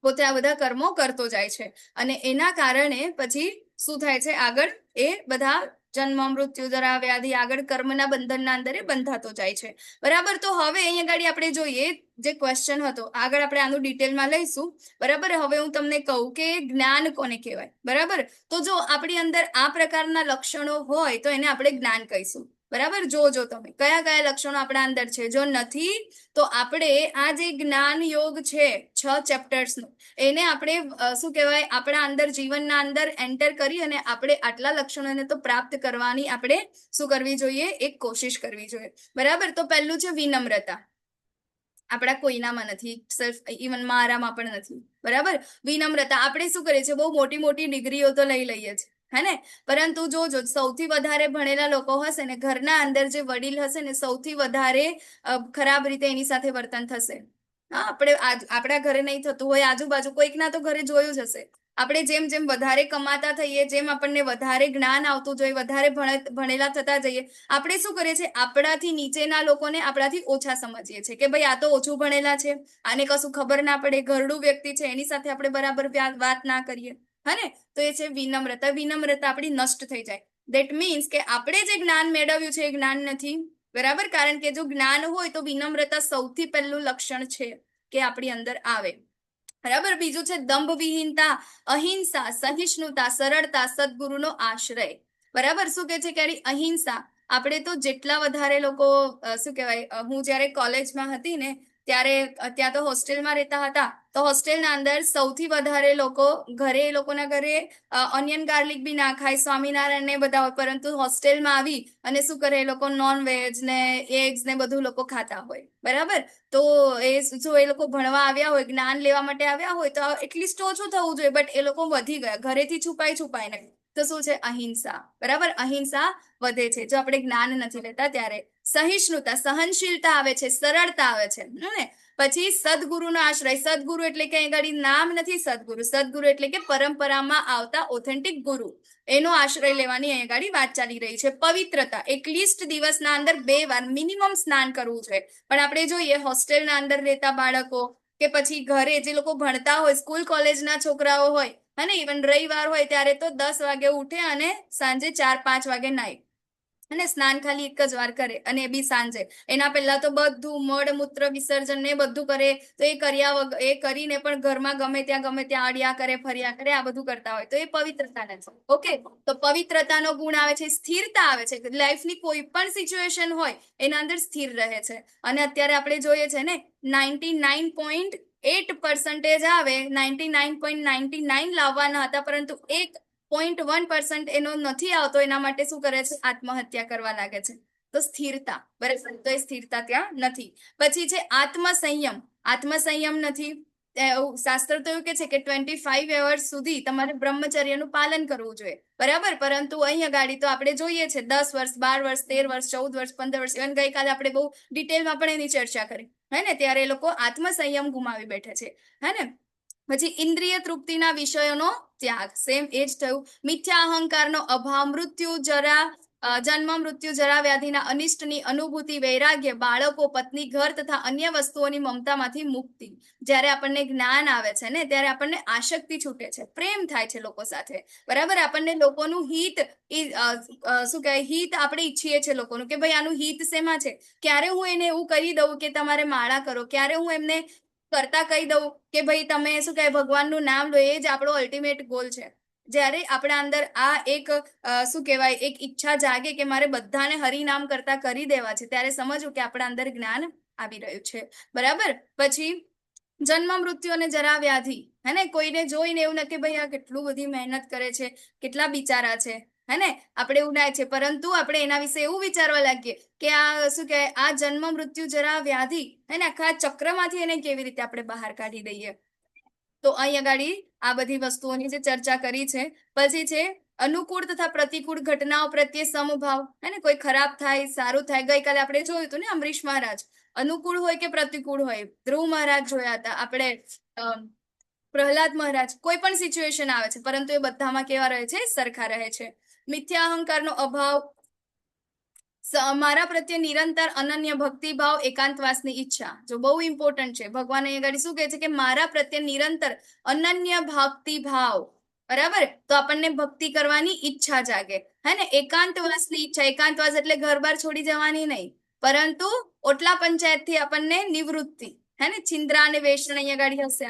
A: પોતે આ બધા કર્મો કરતો જાય છે, અને એના કારણે પછી શું થાય છે? આગળ એ બધા જન્મ મૃત્યુ જરા વ્યાધિ આગળ કર્મના બંધનના અંદર એ બંધાતો જાય છે, બરાબર. તો હવે અહીંયા ગાડી આપણે જોઈએ જે ક્વેશ્ચન હતો, આગળ આપણે આનું ડિટેલમાં લઈશું, બરાબર. હવે હું તમને કહું કે જ્ઞાન કોને કહેવાય, બરાબર. તો જો આપણી અંદર આ પ્રકારના લક્ષણો હોય તો એને આપણે જ્ઞાન કહીશું, બરાબર. જોજો તમે કયા કયા લક્ષણો આપણા અંદર છે. જો નથી તો આપણે આ જે જ્ઞાન યોગ છે 6 ચેપ્ટર્સનું, એને આપણે શું કહેવાય આપણા અંદર જીવનના અંદર એન્ટર કરી અને આપણે આટલા લક્ષણોને તો પ્રાપ્ત કરવાની આપણે શું કરવી જોઈએ? એક કોશિશ કરવી જોઈએ, બરાબર. તો પહેલું છે વિનમ્રતા. આપણા કોઈનામાં નથી, ઇવન મારામાં પણ નથી, બરાબર. વિનમ્રતા. આપણે શું કરીએ છીએ? બહુ મોટી મોટી ડિગ્રીઓ તો લઈ લઈએ છીએ, હે ને, પરંતુ જોજો સૌથી વધારે ભણેલા લોકો હશે ને, ઘરના અંદર જે વડીલ હશે ને, સૌથી વધારે ખરાબ રીતે એની સાથે વર્તન થશે. હા, આપણા ઘરે નહીં થતું હોય, આજુબાજુ કોઈકના તો ઘરે જોયું જ હશે. આપણે જેમ જેમ વધારે કમાતા થઈએ, જેમ આપણને વધારે જ્ઞાન આવતું જોઈએ, વધારે ભણેલા થતા જઈએ, આપણે શું કરીએ છીએ? આપણાથી નીચેના લોકોને આપણાથી ઓછા સમજીએ છીએ કે ભાઈ આ તો ઓછું ભણેલા છે, આને કશું ખબર ના પડે, ઘરડું વ્યક્તિ છે, એની સાથે આપણે બરાબર વાત ના કરીએ, હે. તો એ છે વિનમ્રતા. વિનમ્રતા આપણી નષ્ટ થઈ જાય. દેટ મીન્સ કે આપણે જે જ્ઞાન મેળવ્યું છે એ જ્ઞાન નથી, બરાબર. કારણ કે જો જ્ઞાન હોય તો વિનમ્રતા સૌથી પહેલું લક્ષણ છે કે આપણી અંદર આવે, બરાબર. બીજું છે દંભ વિહીનતા, અહિંસા, સહિષ્ણુતા, સરળતા, સદગુરુનો આશ્રય, બરાબર. શું કે છે કે અહિંસા. આપણે તો જેટલા વધારે લોકો શું કહેવાય, હું જયારે કોલેજમાં હતી ને ત્યારે ત્યાં તો હોસ્ટેલમાં રહેતા હતા, તો હોસ્ટેલના અંદર સૌથી વધારે લોકો ઘરે, એ લોકોના ઘરે ઓનિયન ગાર્લિક બી ના ખાય, સ્વામિનારાયણ ને બધા હોય, પરંતુ હોસ્ટેલમાં આવી અને શું કરે? એ લોકો નોન વેજ ને એગ્સ ને બધું લોકો ખાતા હોય, બરાબર. તો જો એ લોકો ભણવા આવ્યા હોય, જ્ઞાન લેવા માટે આવ્યા હોય, તો એટલીસ્ટ ઓછું થવું જોઈએ, બટ એ લોકો વધી ગયા, ઘરેથી છુપાઈને. તો શું છે? અહિંસા, બરાબર. અહિંસા વધે છે જો આપણે જ્ઞાન નથી લેતા ત્યારે. સહિષ્ણુતા, સહનશીલતા આવે છે, સરળતા આવે છે, ને પછી સદગુરુનો આશ્રય. સદગુરુ એટલે કે અહીં નામ નથી સદગુરુ. સદગુરુ એટલે કે પરંપરામાં આવતા ઓથેન્ટિક ગુરુ, એનો આશ્રય લેવાની અહીં આગળ વાત ચાલી રહી છે. પવિત્રતા. એટલીસ્ટ દિવસના અંદર 2 વાર મિનિમમ સ્નાન કરવું જોઈએ. પણ આપણે જોઈએ હોસ્ટેલના અંદર રહેતા બાળકો કે પછી ઘરે જે લોકો ભણતા હોય, સ્કૂલ કોલેજના છોકરાઓ હોય, અને ઇવન રવિવાર હોય ત્યારે તો 10 વાગે ઉઠે અને સાંજે 4-5 વાગે નાય, અને સ્નાન ખાલી એક જ વાર કરે, અને એ બી સાંજે. એના પહેલા તો બધું મળ મૂત્ર વિસર્જન ને બધું કરે. તો એ કર્યા વગર, એ કરીને પણ ઘરમાં ગમે ત્યાં અડ્યા કરે, ફર્યા કરે, આ બધું કરતા હોય તો એ પવિત્રતા નથી. ઓકે, તો પવિત્રતાનો ગુણ આવે છે, સ્થિરતા આવે છે. લાઈફની કોઈ પણ સિચ્યુએશન હોય એના અંદર સ્થિર રહે છે. અને અત્યારે આપણે જોઈએ છે ને 99.8% આવે, 99.99 લાવવાના હતા, પરંતુ 1.1% એનો નથી આવતો. એના માટે શું કરે છે? આત્મહત્યા કરવા લાગે છે. તો સ્થિરતા, બરાબર, તો એ સ્થિરતા ત્યાં નથી. પછી છે આત્મસંયમ. આત્મસંયમ નથી. શાસ્ત્ર તો એવું કે છે કે 25 અવર્સ સુધી તમારે બ્રહ્મચર્યનું પાલન કરવું જોઈએ, બરાબર. પરંતુ અહીંયા ગાડી તો આપણે જોઈએ છે 10 વર્ષ, 12 વર્ષ, 13 વર્ષ, 14 વર્ષ, 15 વર્ષ. ઇવન ગઈકાલે આપણે બહુ ડિટેલમાં પણ એની ચર્ચા કરી, હે ને. ત્યારે એ લોકો આત્મસંયમ ગુમાવી બેઠે છે, હે ને. પછી ઇન્દ્રિય તૃપ્તિના વિષયોનો ત્યાગ, સેમ એ જ થયું. મિથ્યા અહંકારનો અભાવ, જન્મ મૃત્યુ જરા વ્યાધિના અનિષ્ટની અનુભૂતિ, વૈરાગ્ય, બાળકો, પત્ની, ઘર તથા અન્ય વસ્તુઓની મમતામાંથી મુક્તિ. જ્યારે આપણને જ્ઞાન આવે છે ને, ત્યારે આપણને આસક્તિ છૂટે છે, પ્રેમ થાય છે લોકો સાથે, બરાબર. આપણને લોકોનું હિત, શું કહેવાય, હિત આપણે ઈચ્છીએ છીએ લોકોનું, કે ભાઈ આનું હિત શેમાં છે. ક્યારે હું એને એવું કરી દઉં કે તમારે માળા કરો, ક્યારે હું એમને કરતા કહી દઉં કે ભાઈ તમે શું કહેવાય ભગવાનનું નામ લો, એ જ આપણો અલ્ટિમેટ ગોલ છે. જ્યારે આપણા અંદર આ એક શું કહેવાય, એક ઈચ્છા જાગે કે મારે બધાને હરિનામ કરતા કરી દેવા છે, ત્યારે સમજવું કે આપણા અંદર જ્ઞાન આવી રહ્યું છે, બરાબર. પછી જન્મ મૃત્યુ અને જરા વ્યાધિ, હે ને. કોઈને જોઈને એવું નથી ભાઈ આ કેટલું બધી મહેનત કરે છે, કેટલા બિચારા છે, હે ને. આપણે એવું ના છે, પરંતુ આપણે એના વિશે એવું વિચારવા લાગીએ કે આ શું કહેવાય, આ જન્મ મૃત્યુ જરા વ્યાધિ, હે ને, આખા ચક્રમાંથી એને કેવી રીતે આપણે બહાર કાઢી દઈએ. તો અહીં આગળ આ બધી વસ્તુઓની જે ચર્ચા કરી છે. પછી છે અનુકૂળ તથા પ્રતિકૂળ ઘટનાઓ પ્રત્યે સમભાવ, હે ને. કોઈ ખરાબ થાય, સારું થાય. ગઈકાલે આપણે જોયું હતું ને, અમરીશ મહારાજ, અનુકૂળ હોય કે પ્રતિકૂળ હોય. ધ્રુવ મહારાજ જોયા હતા આપણે, પ્રહલાદ મહારાજ. કોઈ પણ સિચ્યુએશન આવે છે, પરંતુ એ બધામાં કેવા રહે છે? સરખા રહે છે. મિથ્યા અહંકારનો અભાવ, મારા પ્રત્યે નિરંતર અનન્ય ભક્તિભાવ, એકાંતવાસની ઈચ્છા. જો બહુ ઇમ્પોર્ટન્ટ છે. ભગવાન અહીંયા આગળ શું કહે છે કે મારા પ્રત્યે નિરંતર અનન્ય ભક્તિભાવ, બરાબર. તો આપણને ભક્તિ કરવાની ઈચ્છા જાગે, હે ને. એકાંતવાસની ઈચ્છા, એકાંતવાસ એટલે ઘર બાર છોડી જવાની નહીં, પરંતુ ઓટલા પંચાયતથી આપણને નિવૃત્તિ, હે ને. છિંદ્રા અને વેષણ અહીંયા આગળ હશે,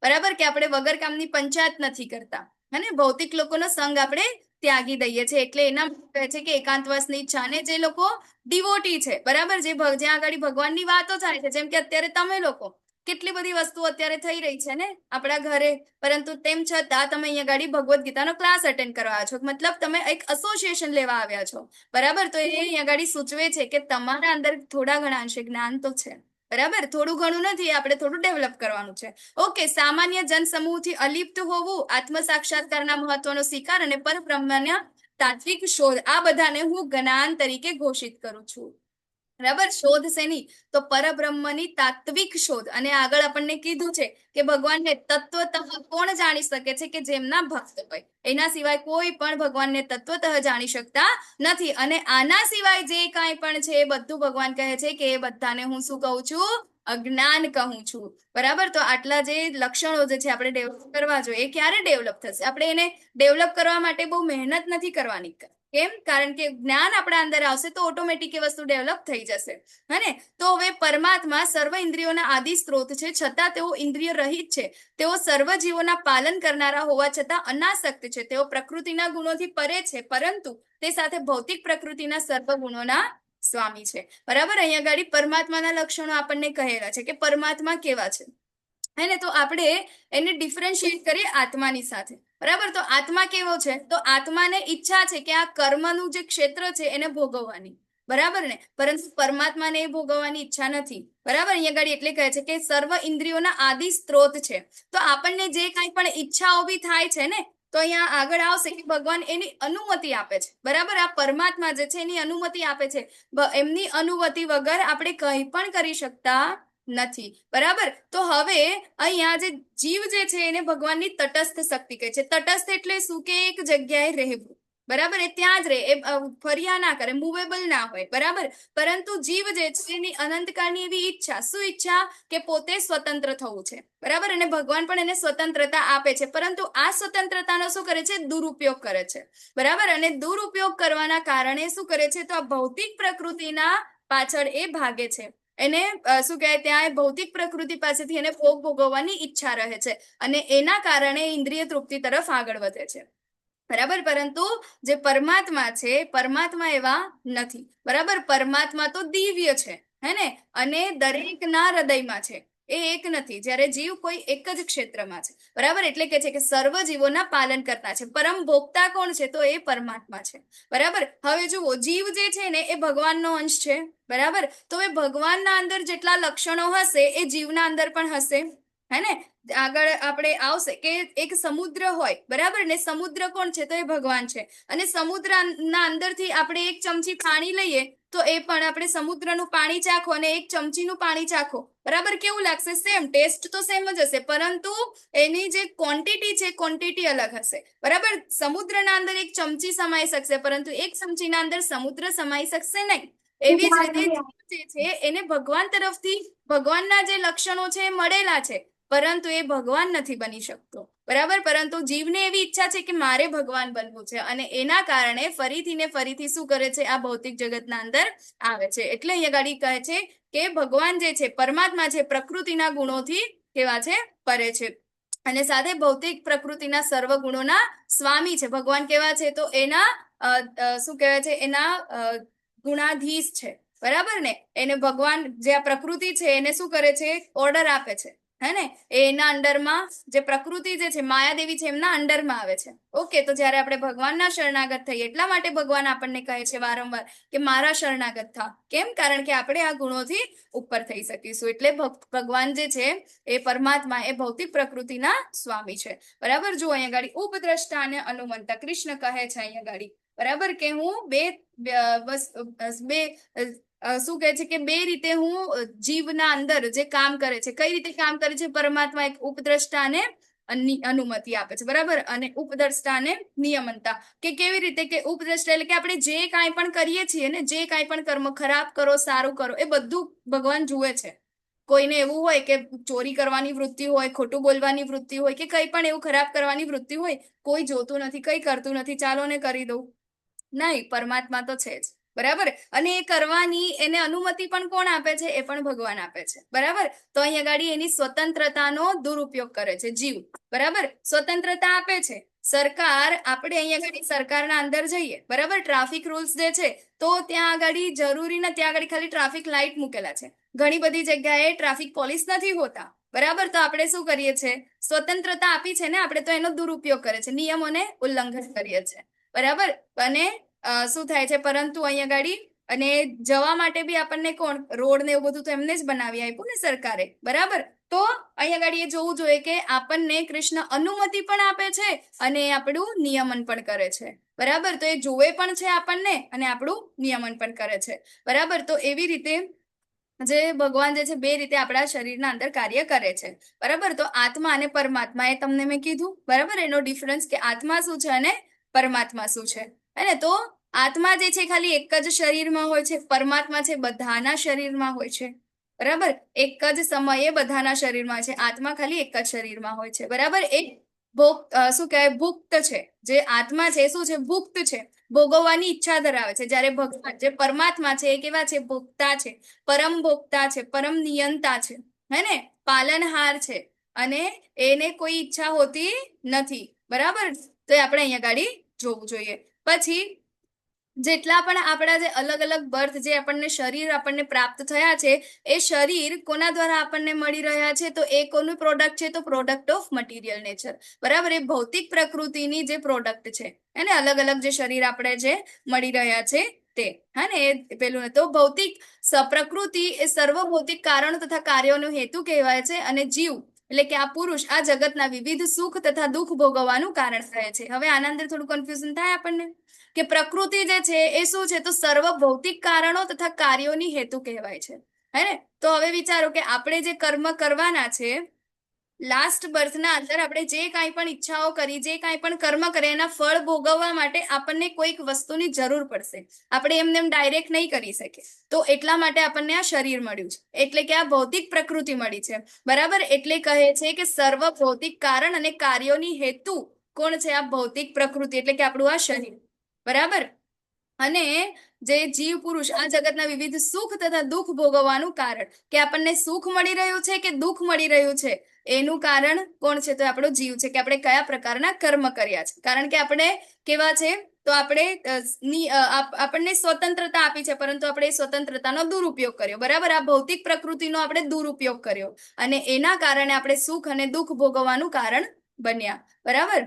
A: બરાબર, કે આપણે વગર કામની પંચાયત નથી કરતા, હે ને. ભૌતિક લોકોનો સંગ આપણે ત્યાગી દઈએ છે. એટલે એના કહે છે કે એકાંતવાસની ઈચ્છા. અને જે લોકો ડિવોટી છે, બરાબર, જે જ્યાં આગળ ભગવાનની વાતો થાય છે, જેમ કે અત્યારે તમે લોકો, કેટલી બધી વસ્તુ અત્યારે થઈ રહી છે ને આપણા ઘરે, પરંતુ તેમ છતાં તમે અહીંયા ગાડી ભગવદ્ ગીતાનો ક્લાસ અટેન્ડ કરવા છો, મતલબ તમે એક એસોસિએશન લેવા આવ્યા છો, બરાબર. તો એ અહીંયા ગાડી સૂચવે છે કે તમારા અંદર થોડા ઘણા અંશે જ્ઞાન તો છે, બરાબર. થોડું ઘણું નથી, આપણે થોડું ડેવલપ કરવાનું છે. ઓકે, સામાન્ય જનસમૂહથી અલિપ્ત હોવું, આત્મ સાક્ષાત્કારના મહત્વનો સ્વીકાર અને પરબ્રહ્મના તાત્વિક શોધ, આ બધાને હું જ્ઞાન તરીકે ઘોષિત કરું છું, બરાબર. શોધ શેની? તો પરબ્રહ્મની તાત્વિક શોધ. અને આગળ આપણને કીધું છે કે ભગવાનને તત્વતઃ કોણ જાણી શકે છે? કે જેમના ભક્ત હોય. એના સિવાય કોઈ પણ ભગવાનને તત્વતઃ જાણી શકતા નથી. અને આના સિવાય જે કાંઈ પણ છે એ બધું ભગવાન કહે છે કે એ બધાને હું શું કહું છું? અજ્ઞાન કહું છું, બરાબર. તો આટલા જે લક્ષણો જે છે આપણે ડેવલપ કરવા જોઈએ. એ ક્યારે ડેવલપ થશે? આપણે એને ડેવલપ કરવા માટે બહુ મહેનત નથી કરવાની. કેમ? કારણ કે જ્ઞાન આપણા અંદર આવશે તો ઓટોમેટિક એ વસ્તુ ડેવલપ થઈ જશે, હે ને. તો હવે પરમાત્મા સર્વ ઇન્દ્રિયોના આદિ સ્ત્રોત છે, છતાં તેઓ ઇન્દ્રિય રહિત છે. તેઓ સર્વ જીવોના પાલન કરનારા હોવા છતાં અનાસક્ત છે. તેઓ પ્રકૃતિના ગુણોથી પરે છે, પરંતુ તે સાથે ભૌતિક પ્રકૃતિના સર્વ ગુણોના સ્વામી છે, બરાબર. અહીંયા આગળ પરમાત્માના લક્ષણો આપણને કહેલા છે કે પરમાત્મા કેવા છે, હે ને. તો આપણે એને ડિફરન્શિએટ કરીએ આત્માની સાથે, બરાબર. તો આત્મા કેવો છે? તો આત્માને ઈચ્છા છે કે આ કર્મનું જે ક્ષેત્ર છે એને ભોગવવાની, બરાબર ને. પરંતુ પરમાત્માને એ ભોગવવાની ઈચ્છા નથી, બરાબર. અહીંયા આગળ એટલે કહે છે કે સર્વ ઇન્દ્રિયોના આદિ સ્ત્રોત છે. તો આપણને જે કાંઈ પણ ઈચ્છાઓ બી થાય છે ને, તો અહીંયા આગળ આવશે કે ભગવાન એની અનુમતિ આપે છે, બરાબર. આ પરમાત્મા જે છે એની અનુમતિ આપે છે. એમની અનુમતિ વગર આપણે કંઈ પણ કરી શકતા નથી, બરાબર. તો હવે અહીંયા જે જીવ જે છે એને ભગવાનની તટસ્થ શક્તિ કહે છે. તટસ્થ એટલે શું? કે એક જગ્યાએ રહેવું, બરાબર, એ ત્યાં જ રહે, એ ફર્યા ના કરે, મૂવેબલ ના હોય, બરાબર. પરંતુ જીવ જે છે એની અનંતકાળની એવી ઈચ્છા, શું ઈચ્છા? કે પોતે સ્વતંત્ર થવું છે, બરાબર. અને ભગવાન પણ એને સ્વતંત્રતા આપે છે, પરંતુ આ સ્વતંત્રતાનો શું કરે છે? દુરુપયોગ કરે છે, બરાબર. અને દુરુપયોગ કરવાના કારણે શું કરે છે? તો આ ભૌતિક પ્રકૃતિના પાછળ એ ભાગે છે. એને શું કહેવાય, ત્યાં એ ભૌતિક પ્રકૃતિ પાસેથી એને ભોગ ભોગવવાની ઈચ્છા રહે છે, અને એના કારણે ઇન્દ્રિય તૃપ્તિ તરફ આગળ વધે છે, બરાબર. પરંતુ જે પરમાત્મા છે, પરમાત્મા એવા નથી, બરાબર. પરમાત્મા તો દિવ્ય છે, હે ને, અને દરેકના હૃદયમાં છે, એ એક નથી. જ્યારે જીવ કોઈ એક જ ક્ષેત્રમાં છે, બરાબર. એટલે કે છે કે સર્વ જીવોના પાલન કરતા છે. પરમ ભોગતા કોણ છે? તો એ પરમાત્મા છે, બરાબર. હવે જુઓ, જીવ જે છે ને એ ભગવાનનો અંશ છે, બરાબર. તો એ ભગવાનના અંદર જેટલા લક્ષણો હશે એ જીવના અંદર પણ હશે, હે ને. આગળ આપણે આવશે કે એક સમુદ્ર હોય, બરાબર, ને સમુદ્ર કોણ છે? તો એ ભગવાન છે. અને સમુદ્રના અંદરથી આપણે એક ચમચી પાણી લઈએ તો એ પણ આપણે સમુદ્રનું પાણી ચાખો અને એક ચમચીનું પાણી ચાખો, બરાબર, કેવું લાગશે? સેમ ટેસ્ટ તો સેમ જ હશે, પરંતુ એની જે ક્વોન્ટિટી છે, ક્વોન્ટિટી અલગ હશે, બરાબર. સમુદ્રના અંદર એક ચમચી સમાઈ શકશે, પરંતુ એક ચમચીના અંદર સમુદ્ર સમાઈ શકશે નહીં. એવી જ રીતે જીવ જે છે એને ભગવાન તરફથી ભગવાનના જે લક્ષણો છે એ મળેલા છે, પરંતુ એ ભગવાન નથી બની શકતો, બરાબર. પરંતુ જીવને એવી ઈચ્છા છે કે મારે ભગવાન બનવું છે, અને એના કારણે ફરીથી ને ફરીથી શું કરે છે? આ ભૌતિક જગતના અંદર આવે છે. એટલે અહીંયા ગાડી કહે છે કે ભગવાન જે છે, પરમાત્મા છે, પ્રકૃતિના ગુણોથી કેવા છે? પરે છે, અને સાથે ભૌતિક પ્રકૃતિના સર્વ ગુણોના સ્વામી છે. ભગવાન કેવા છે? તો એના શું કહેવાય છે? એના ગુણાધીશ છે, બરાબર ને. એને ભગવાન જે આ પ્રકૃતિ છે એને શું કરે છે? ઓર્ડર આપે છે, હે ને. એના અંડરમાં જે પ્રકૃતિ જે છે, માયાદેવી છે, એમના અંડરમાં આવે છે. ઓકે, તો જ્યારે આપણે ભગવાનના શરણાગત થઈએ, એટલા માટે ભગવાન આપણને કહે છે વારંવાર કે મારા શરણાગત થા. કેમ? કારણ કે આપણે આ ગુણોથી ઉપર થઈ શકીશું. એટલે ભગવાન જે છે એ પરમાત્મા એ ભૌતિક પ્રકૃતિના સ્વામી છે, બરાબર. જો અહીંયા ગાડી ઉપદ્રષ્ટા અને અનુમંતા કૃષ્ણ કહે છે અહીંયા ગાડી, બરાબર, કે હું શું કહે છે કે બે રીતે હું જીવના અંદર જે કામ કરે છે, કઈ રીતે કામ કરે છે? પરમાત્મા એક ઉપદ્રષ્ટા અને અનુમતિ આપે છે, બરાબર. અને ઉપદ્રષ્ટા અને નિયમનતા, કે કેવી રીતે? કે ઉપદ્રષ્ટા એટલે કે આપણે જે કાંઈ પણ કરીએ છીએ ને, જે કાંઈ પણ કર્મ, ખરાબ કરો, સારું કરો, એ બધું ભગવાન જુએ છે. કોઈને એવું હોય કે ચોરી કરવાની વૃત્તિ હોય, ખોટું બોલવાની વૃત્તિ હોય, કે કંઈ પણ એવું ખરાબ કરવાની વૃત્તિ હોય, કોઈ જોતું નથી, કઈ કરતું નથી, ચાલો ને કરી દઉં. નહીં, પરમાત્મા તો છે જ, બરાબર. અને એ કરવાની એને અનુમતિ પણ કોણ આપે છે? એ પણ ભગવાન આપે છે, બરાબર. તો અહીંયા ગાડી એની સ્વતંત્રતાનો દુરુપયોગ કરે છે જીવ, બરાબર. સ્વતંત્રતા આપે છે સરકાર. આપણે અહીંયા ગાડી સરકારના અંદર જઈએ, બરાબર, ટ્રાફિક રૂલ્સ જે છે, તો ત્યાં આગળ જરૂરી નથી, ત્યાં આગળ ખાલી ટ્રાફિક લાઇટ મૂકેલા છે. ઘણી બધી જગ્યાએ ટ્રાફિક પોલીસ નથી હોતા, બરાબર. તો આપણે શું કરીએ છીએ? સ્વતંત્રતા આપી છે ને આપણે, તો એનો દુરુપયોગ કરે છે, નિયમોને ઉલ્લંઘન કરીએ છીએ, બરાબર. અને શું થાય છે? પરંતુ અહીંયા ગાડી અને જવા માટે બી આપણને કોણ? રોડ ને એવું બધું તો એમને જ બનાવી આપ્યું ને સરકારે, બરાબર. તો અહીંયા ગાડી એ જોવું જોઈએ કે આપણને કૃષ્ણ અનુમતિ પણ આપે છે અને આપણું નિયમન પણ કરે છે, બરાબર. તો એ જોવે પણ છે આપણને અને આપણું નિયમન પણ કરે છે, બરાબર. તો એવી રીતે જે ભગવાન જે છે બે રીતે આપણા શરીરના અંદર કાર્ય કરે છે, બરાબર. તો આત્મા અને પરમાત્મા એ તમને મેં કીધું, બરાબર, એનો ડિફરન્સ કે આત્મા શું છે અને પરમાત્મા શું છે, હે ને. તો આત્મા જે છે ખાલી એક જ શરીરમાં હોય છે, પરમાત્મા છે બધાના શરીરમાં હોય છે, બરાબર. એક જ સમયે બધાના શરીરમાં હોય છે, આત્મા ખાલી એક જ શરીરમાં હોય છે, બરાબર. એક શું કહેવાય? ભુક્ત છે. જે આત્મા છે શું છે? ભુક્ત છે, ભોગવવાની ઈચ્છા ધરાવે છે. જ્યારે ભગવાન જે પરમાત્મા છે એ કેવા છે? ભોગતા છે, પરમ ભોગતા છે, પરમ નિયંતા છે, હે ને, પાલનહાર છે, અને એને કોઈ ઈચ્છા હોતી નથી, બરાબર. તો એ આપણે અહીંયા ગાડી જોવું જોઈએ. પછી જેટલા પણ આપણા જે અલગ અલગ બર્થ, જે આપણને શરીર આપણને પ્રાપ્ત થયા છે, એ શરીર કોના દ્વારા આપણને મળી રહ્યા છે? તો એ કોનું પ્રોડક્ટ છે? તો પ્રોડક્ટ ઓફ મટીરિયલ નેચર, બરાબર. એ ભૌતિક પ્રકૃતિની જે પ્રોડક્ટ છે, એને અલગ અલગ જે શરીર આપણે જે મળી રહ્યા છે તે, હા ને, એ પેલું. તો ભૌતિક પ્રકૃતિ એ સર્વ ભૌતિક કારણો તથા કાર્યોનો હેતુ કહેવાય છે, અને જીવ એટલે કે આ પુરુષ આ જગતના વિવિધ સુખ તથા દુઃખ ભોગવવાનું કારણ રહે છે. હવે આના અંદર થોડું કન્ફ્યુઝન થાય આપણને કે પ્રકૃતિ જે છે એ શું છે? તો સર્વ ભૌતિક કારણો તથા કાર્યોની હેતુ કહેવાય છે, હે ને. તો હવે વિચારો કે આપણે જે કર્મ કરવાના છે લાસ્ટ બર્થના અંદર આપણે જે કાંઈ પણ ઈચ્છાઓ કરી, જે કાંઈ પણ કર્મ કરે, એના ફળ ભોગવવા માટે આપણને કોઈક વસ્તુની જરૂર પડશે. આપણે એમને એમ ડાયરેક્ટ નહીં કરી શકીએ. તો એટલા માટે આપણને આ શરીર મળ્યું છે, એટલે કે આ ભૌતિક પ્રકૃતિ મળી છે. બરાબર? એટલે કહે છે કે સર્વ ભૌતિક કારણ અને કાર્યોની હેતુ કોણ છે? આ ભૌતિક પ્રકૃતિ, એટલે કે આપણું આ શરીર. બરાબર? અને જે જીવ પુરુષ આ જગતના વિવિધ સુખ તથા દુઃખ ભોગવવાનું કારણ, કે આપણને સુખ મળી રહ્યું છે કે દુઃખ મળી રહ્યું છે, એનું કારણ કોણ છે? તો આપણો જીવ છે, કે આપણે કયા પ્રકારના કર્મ કર્યા છે. કારણ કે આપણે કેવા છે? તો આપણે આપણને સ્વતંત્રતા આપી છે, પરંતુ આપણે એ સ્વતંત્રતાનો દુરુપયોગ કર્યો. બરાબર? આ ભૌતિક પ્રકૃતિનો આપણે દુરુપયોગ કર્યો, અને એના કારણે આપણે સુખ અને દુઃખ ભોગવવાનું કારણ બન્યા. બરાબર?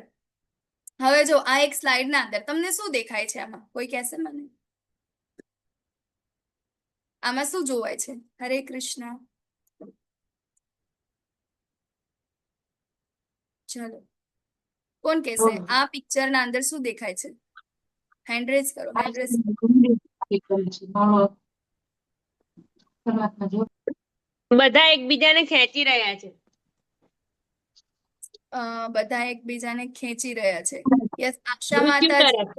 A: હવે જો આ એક સ્લાઇડ ના અંદર તમને શું દેખાય છે? આમાં કોઈ કહેશે મને? આમાં શું જોવાય છે? હરે કૃષ્ણ. ચલો, કોણ કહેશે? આ પિક્ચર ના અંદર શું દેખાય છે? હેન્ડ રેઝ કરો, હેન્ડ રેઝ.
C: બધા એકબીજાને ખેંચી રહ્યા છે.
A: બધા એકબીજાને ખેંચી રહ્યા છે. યસ, આશા
C: મૃત્યુ
A: માતાજી.
C: તરફ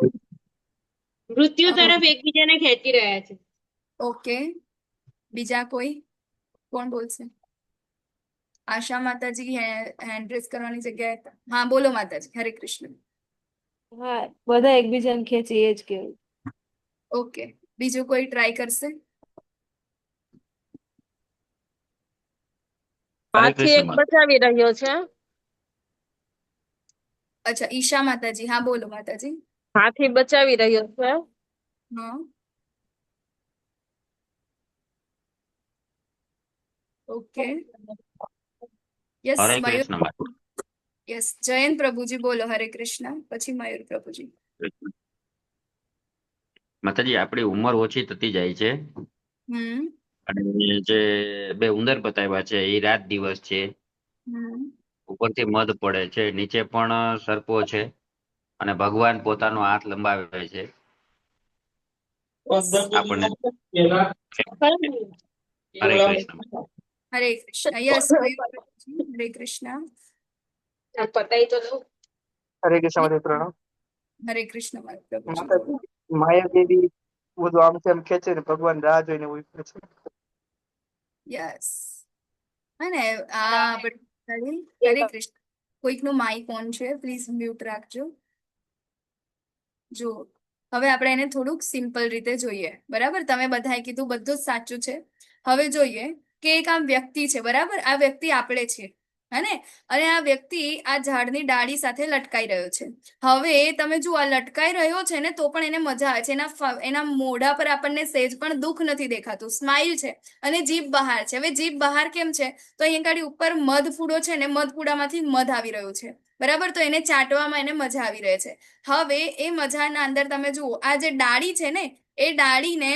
C: મૃત્યુ તરફ એકબીજાને ખેંચી રહ્યા છે.
A: ઓકે, બીજા કોઈ? કોણ બોલશે? આશા માતાજી હેન્ડ રેઝ કરવાની જગ્યાએ. હા, બોલો માતાજી. હરે કૃષ્ણ.
C: હા, બધા એકબીજાને ખેંચી, એ જ કેવું.
A: ઓકે, બીજું કોઈ ટ્રાય કરશે?
B: હરે
C: હાથી
B: કૃષ્ણ
C: એક
B: માતા.
C: બચાવી રહ્યો છે.
A: અચ્છા, ઈશા માતાજી. હા, બોલો માતાજી.
C: હાથી બચાવી રહ્યો છે.
A: હા, ઓકે. યસ,
B: હરે
A: મયુર.
B: કૃષ્ણ માતા.
A: યસ, જયંત પ્રભુજી બોલો હરે કૃષ્ણ, પછી મયુર પ્રભુજી.
B: માતાજી, આપણી ઉંમર ઓછી થતી જાય છે,
A: હમ
B: અને જે બે ઉંદર બતાવ્યા છે એ રાત દિવસ છે.
A: હમ
B: ઉપરથી મધ પડે છે, નીચે પણ સર્પો છે, અને ભગવાન પોતાનો હાથ લંબાવે છે આપણને. હરે કૃષ્ણ.
A: હરે કૃષ્ણ. યસ, મયુર પ્રભુજી હરે કૃષ્ણ.
C: પતાઈ તો દઉં.
D: હરે કૃષ્ણ માતાજી પ્રણામ.
A: હરે કૃષ્ણ મયુર પ્રભુજી બોલો.
D: માતાજી માયાદેવી બધું આમ તેમ ખેંચે ને ભગવાન રાહ જોઈને ઉભા છે.
A: યસ, અને હરે કૃષ્ણ. કોઈકનું માઇક ઓન છે, પ્લીઝ મ્યુટ રાખજો. જો હવે આપણે એને થોડુંક સિમ્પલ રીતે જોઈએ. બરાબર? તમે બધાએ કીધું બધું જ સાચું છે. હવે જોઈએ કે એક આમ વ્યક્તિ છે. બરાબર? આ વ્યક્તિ આપણે છે, હે? અને આ વ્યક્તિ આ ઝાડની ડાળી સાથે લટકાઈ રહ્યો છે. હવે તમે જુઓ, આ લટકાઈ રહ્યો છે ને, તો પણ એને મજા આવે છે. એના મોઢા પર આપણને સહેજ પણ દુઃખ નથી દેખાતું, સ્માઇલ છે, અને જીભ બહાર છે. હવે જીભ બહાર કેમ છે? તો અહીંયા ગાડી ઉપર મધ પૂડો છે ને, મધ પૂડામાંથી મધ આવી રહ્યું છે. બરાબર? તો એને ચાટવામાં એને મજા આવી રહી છે. હવે એ મજાના અંદર તમે જુઓ, આ જે ડાળી છે ને, એ ડાળીને